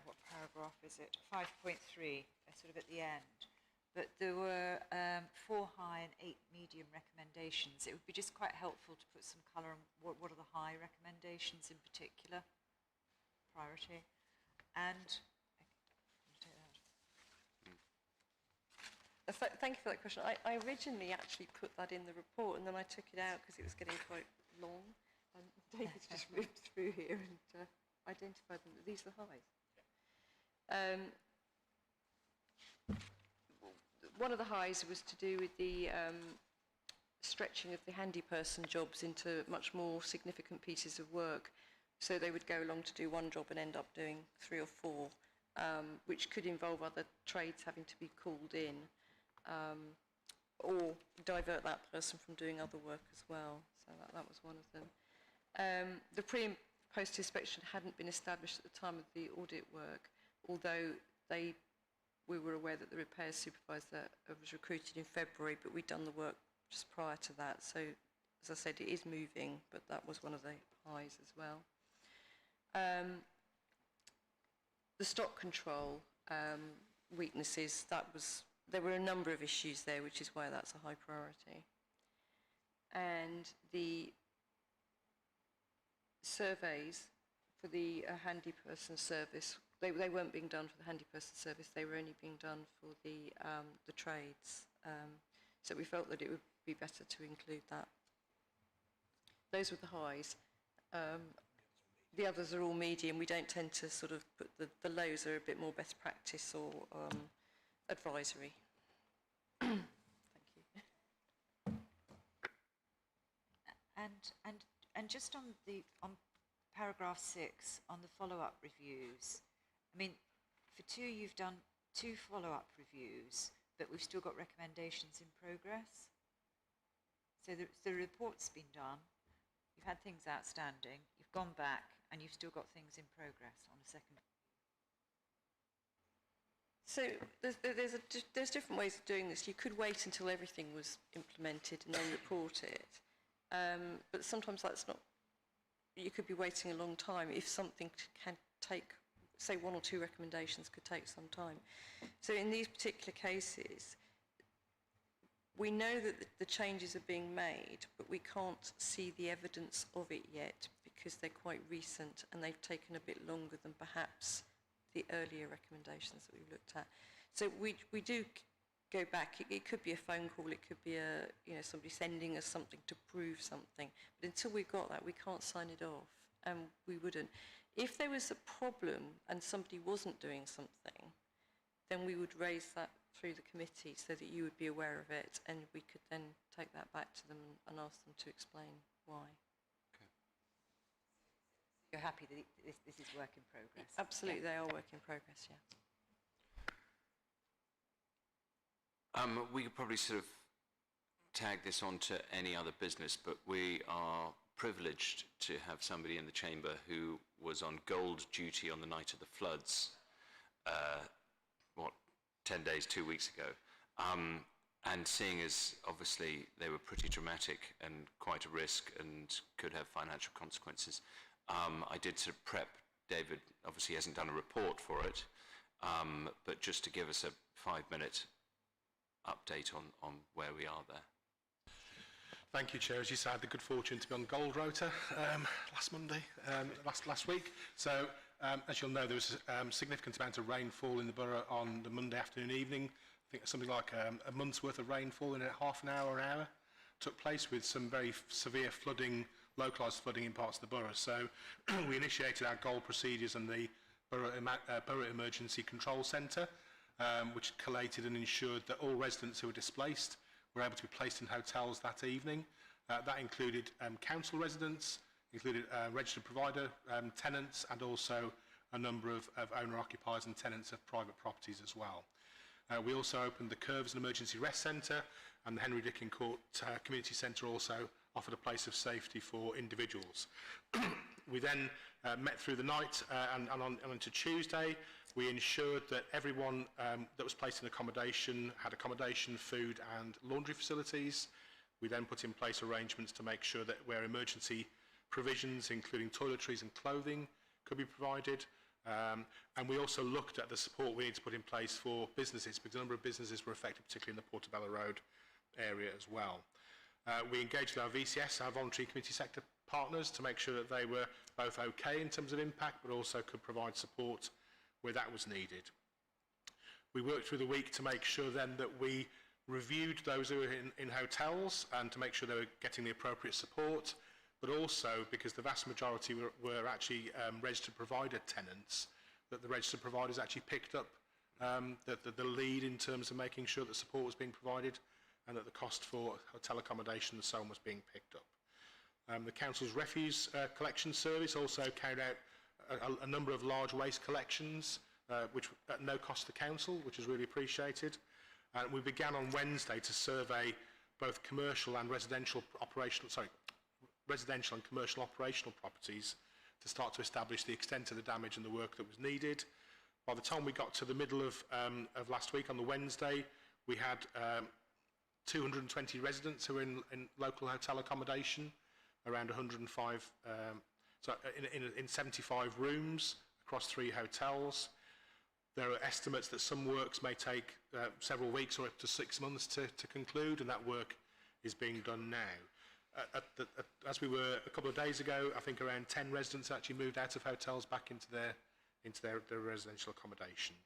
what paragraph is it? 5.3, sort of at the end. But there were 4 high and 8 medium recommendations. It would be just quite helpful to put some colour on what are the high recommendations in particular, priority. And Thank you for that question. I originally actually put that in the report and then I took it out because it was getting quite long. And David's just ripped through here and identified them. These are the highs. One of the highs was to do with the stretching of the handy person jobs into much more significant pieces of work. So they would go along to do one job and end up doing 3 or 4, which could involve other trades having to be called in. Or divert that person from doing other work as well. So that was one of them. The pre and post inspection hadn't been established at the time of the audit work, although we were aware that the repairs supervisor was recruited in February, but we'd done the work just prior to that. So, as I said, it is moving, but that was one of the highs as well. The stock control weaknesses, there were a number of issues there, which is why that's a high priority. And the surveys for the handy person service, they weren't being done for the handy person service, they were only being done for the trades. So we felt that it would be better to include that. Those were the highs. The others are all medium. We don't tend to sort of put the lows are a bit more best practice or advisory. Thank you. And just on paragraph 6 on the follow-up reviews, I mean, for 2 you've done 2 follow-up reviews, but we've still got recommendations in progress. So the report's been done. You've had things outstanding. You've gone back, and you've still got things in progress on a second. So there's different ways of doing this. You could wait until everything was implemented and then report it. But sometimes that's not, you could be waiting a long time if something can take, say 1 or 2 recommendations could take some time. So in these particular cases, we know that the changes are being made, but we can't see the evidence of it yet because they're quite recent and they've taken a bit longer than perhaps the earlier recommendations that we've looked at. So we do go back. It could be a phone call, it could be somebody sending us something to prove something. But until we've got that, we can't sign it off, and we wouldn't. If there was a problem and somebody wasn't doing something, then we would raise that through the committee so that you would be aware of it, and we could then take that back to them and ask them to explain why. You're happy that this is work in progress? Absolutely, yeah. They are work in progress, yeah. We could probably sort of tag this on to any other business, but we are privileged to have somebody in the chamber who was on gold duty on the night of the floods, 10 days, 2 weeks ago. And seeing as obviously they were pretty dramatic and quite a risk and could have financial consequences, I did sort of prep David. Obviously he hasn't done a report for it, but just to give us a 5-minute update on where we are there. Thank you, Chair. As you said, I had the good fortune to be on Gold Rota last Monday, last week. So, as you'll know, there was a significant amount of rainfall in the borough on the Monday afternoon evening. I think something like a month's worth of rainfall in half an hour took place, with some very severe flooding, localised flooding in parts of the borough. So we initiated our gold procedures and the Borough Emergency Control Centre, which collated and ensured that all residents who were displaced were able to be placed in hotels that evening. That included council residents, included registered provider tenants, and also a number of owner-occupiers and tenants of private properties as well. We also opened the Curves and Emergency Rest Centre, and the Henry Dickin Court Community Centre also offered a place of safety for individuals. We then met through the night and on into Tuesday. We ensured that everyone that was placed in accommodation had accommodation, food and laundry facilities. We then put in place arrangements to make sure that where emergency provisions, including toiletries and clothing, could be provided. And we also looked at the support we need to put in place for businesses, because a number of businesses were affected, particularly in the Portobello Road area as well. We engaged with our VCS, our voluntary community sector partners, to make sure that they were both okay in terms of impact, but also could provide support where that was needed. We worked through the week to make sure then that we reviewed those who were in hotels and to make sure they were getting the appropriate support, but also because the vast majority were actually registered provider tenants, that the registered providers actually picked up the lead in terms of making sure that support was being provided and that the cost for hotel accommodation and so on was being picked up. The council's refuse collection service also carried out a number of large waste collections, which at no cost to the council, which is really appreciated. And we began on Wednesday to survey both commercial and residential and commercial operational properties to start to establish the extent of the damage and the work that was needed. By the time we got to the middle of last week, on the Wednesday, we had 220 residents who were in local hotel accommodation, around 105, in 75 rooms across 3 hotels. There are estimates that some works may take several weeks or up to 6 months to conclude, and that work is being done now. As we were a couple of days ago, I think around 10 residents actually moved out of hotels back into their residential accommodation.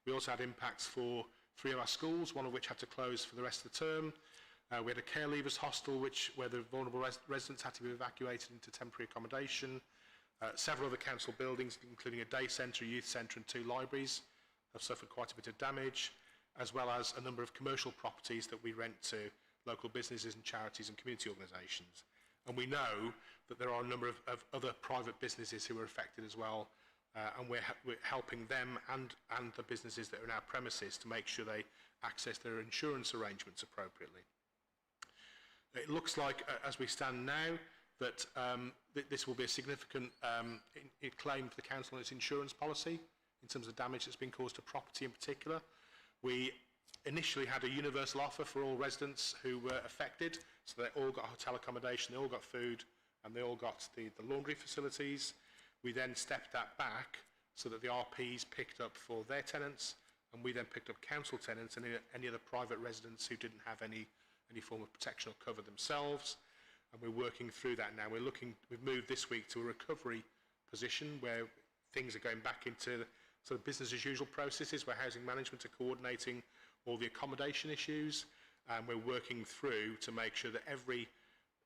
We also had impacts for 3 of our schools, one of which had to close for the rest of the term. We had a care leavers hostel where the vulnerable residents had to be evacuated into temporary accommodation. Several other council buildings, including a day centre, a youth centre and 2 libraries, have suffered quite a bit of damage, as well as a number of commercial properties that we rent to local businesses and charities and community organisations. And we know that there are a number of other private businesses who are affected as well, and we're helping them and the businesses that are in our premises to make sure they access their insurance arrangements appropriately. It looks like, as we stand now, that this will be a significant claim for the council on its insurance policy in terms of damage that's been caused to property in particular. We initially had a universal offer for all residents who were affected, so they all got hotel accommodation, they all got food, and they all got the laundry facilities. We then stepped that back so that the RPs picked up for their tenants, and we then picked up council tenants and any other private residents who didn't have any form of protection or cover themselves. And we're working through that now. We've moved this week to a recovery position where things are going back into sort of business as usual processes, where housing management are coordinating all the accommodation issues, and we're working through to make sure that every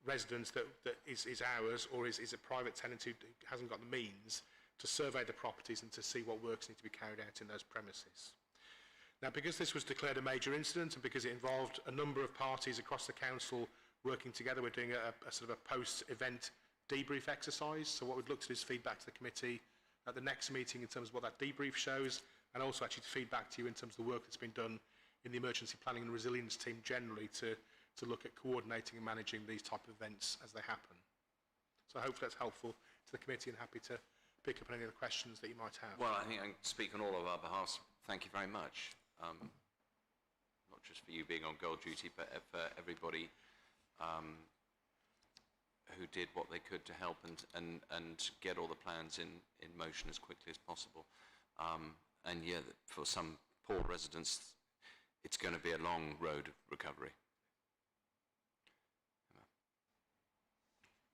residence that is ours or is a private tenant who hasn't got the means to survey the properties and to see what works need to be carried out in those premises. Now, because this was declared a major incident and because it involved a number of parties across the council working together, we're doing a sort of a post-event debrief exercise. So what we'd look to do is feedback to the committee at the next meeting in terms of what that debrief shows, and also actually to feedback to you in terms of the work that's been done in the emergency planning and resilience team generally to look at coordinating and managing these type of events as they happen. So hopefully that's helpful to the committee, and happy to pick up on any other questions that you might have. Well, I think I can speak on all of our behalves. Thank you very much. Not just for you being on gold duty, but for everybody who did what they could to help and get all the plans in motion as quickly as possible. And yeah, for some poor residents, it's going to be a long road of recovery.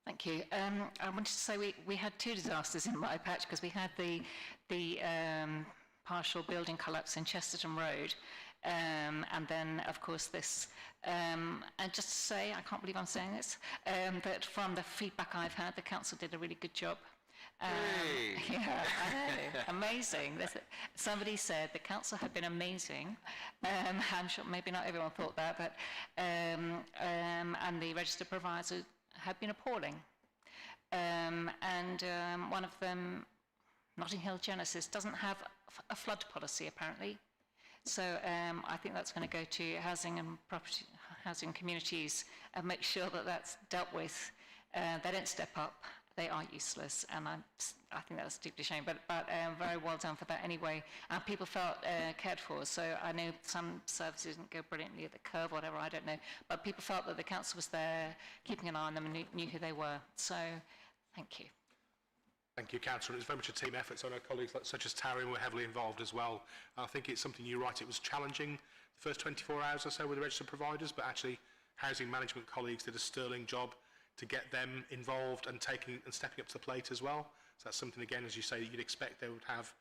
Thank you. I wanted to say we had 2 disasters in my patch, because we had the partial building collapse in Chesterton Road, and then of course this, and just to say, I can't believe I'm saying this, that from the feedback I've had, the council did a really good job. Hey. Yeah, I know, amazing. Somebody said the council had been amazing. I'm sure maybe not everyone thought that, but and the registered providers had been appalling. And one of them, Notting Hill Genesis, doesn't have a flood policy apparently. So I think that's going to go to housing and housing communities and make sure that that's dealt with. They don't step up. They are useless, and I think that's deeply a shame. But very well done for that anyway. And people felt cared for. So I know some services didn't go brilliantly at the curve, or whatever, I don't know. But people felt that the council was there, keeping an eye on them, and knew who they were. So Thank you. Thank you, Councillor. It was very much a team effort, so I know colleagues such as Taryn were heavily involved as well. I think it's something you're right, it was challenging the first 24 hours or so with the registered providers, but actually housing management colleagues did a sterling job to get them involved and stepping up to the plate as well. So that's something, again, as you say, you'd expect they would have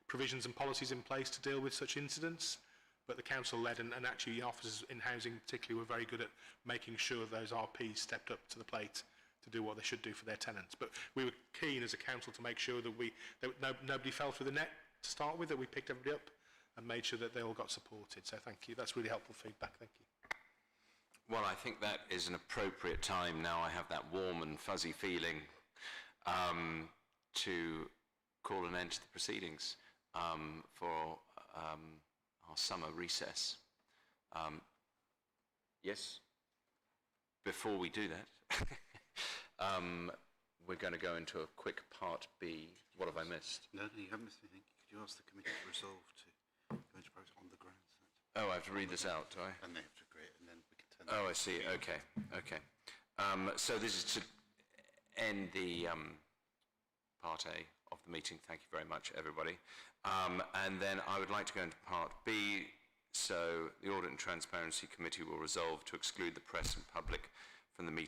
provisions and policies in place to deal with such incidents. But the council led, and actually the officers in housing particularly were very good at making sure those RPs stepped up to the plate to do what they should do for their tenants. But we were keen as a council to make sure that nobody fell through the net to start with, that we picked everybody up and made sure that they all got supported. So thank you. That's really helpful feedback. Thank you. Well, I think that is an appropriate time now. I have that warm and fuzzy feeling to call an end to the proceedings for our summer recess. Yes? Before we do that, we're going to go into a quick part B. What have I missed? No, you haven't missed anything. Could you ask the committee to resolve to go into process on the grounds that... Oh, I have to read this out, do I? And they have to agree it, and then we can turn... Oh, I see. Okay. Okay. So this is to end the part A of the meeting. Thank you very much, everybody. And then I would like to go into part B. So the Audit and Transparency Committee will resolve to exclude the press and public from the meeting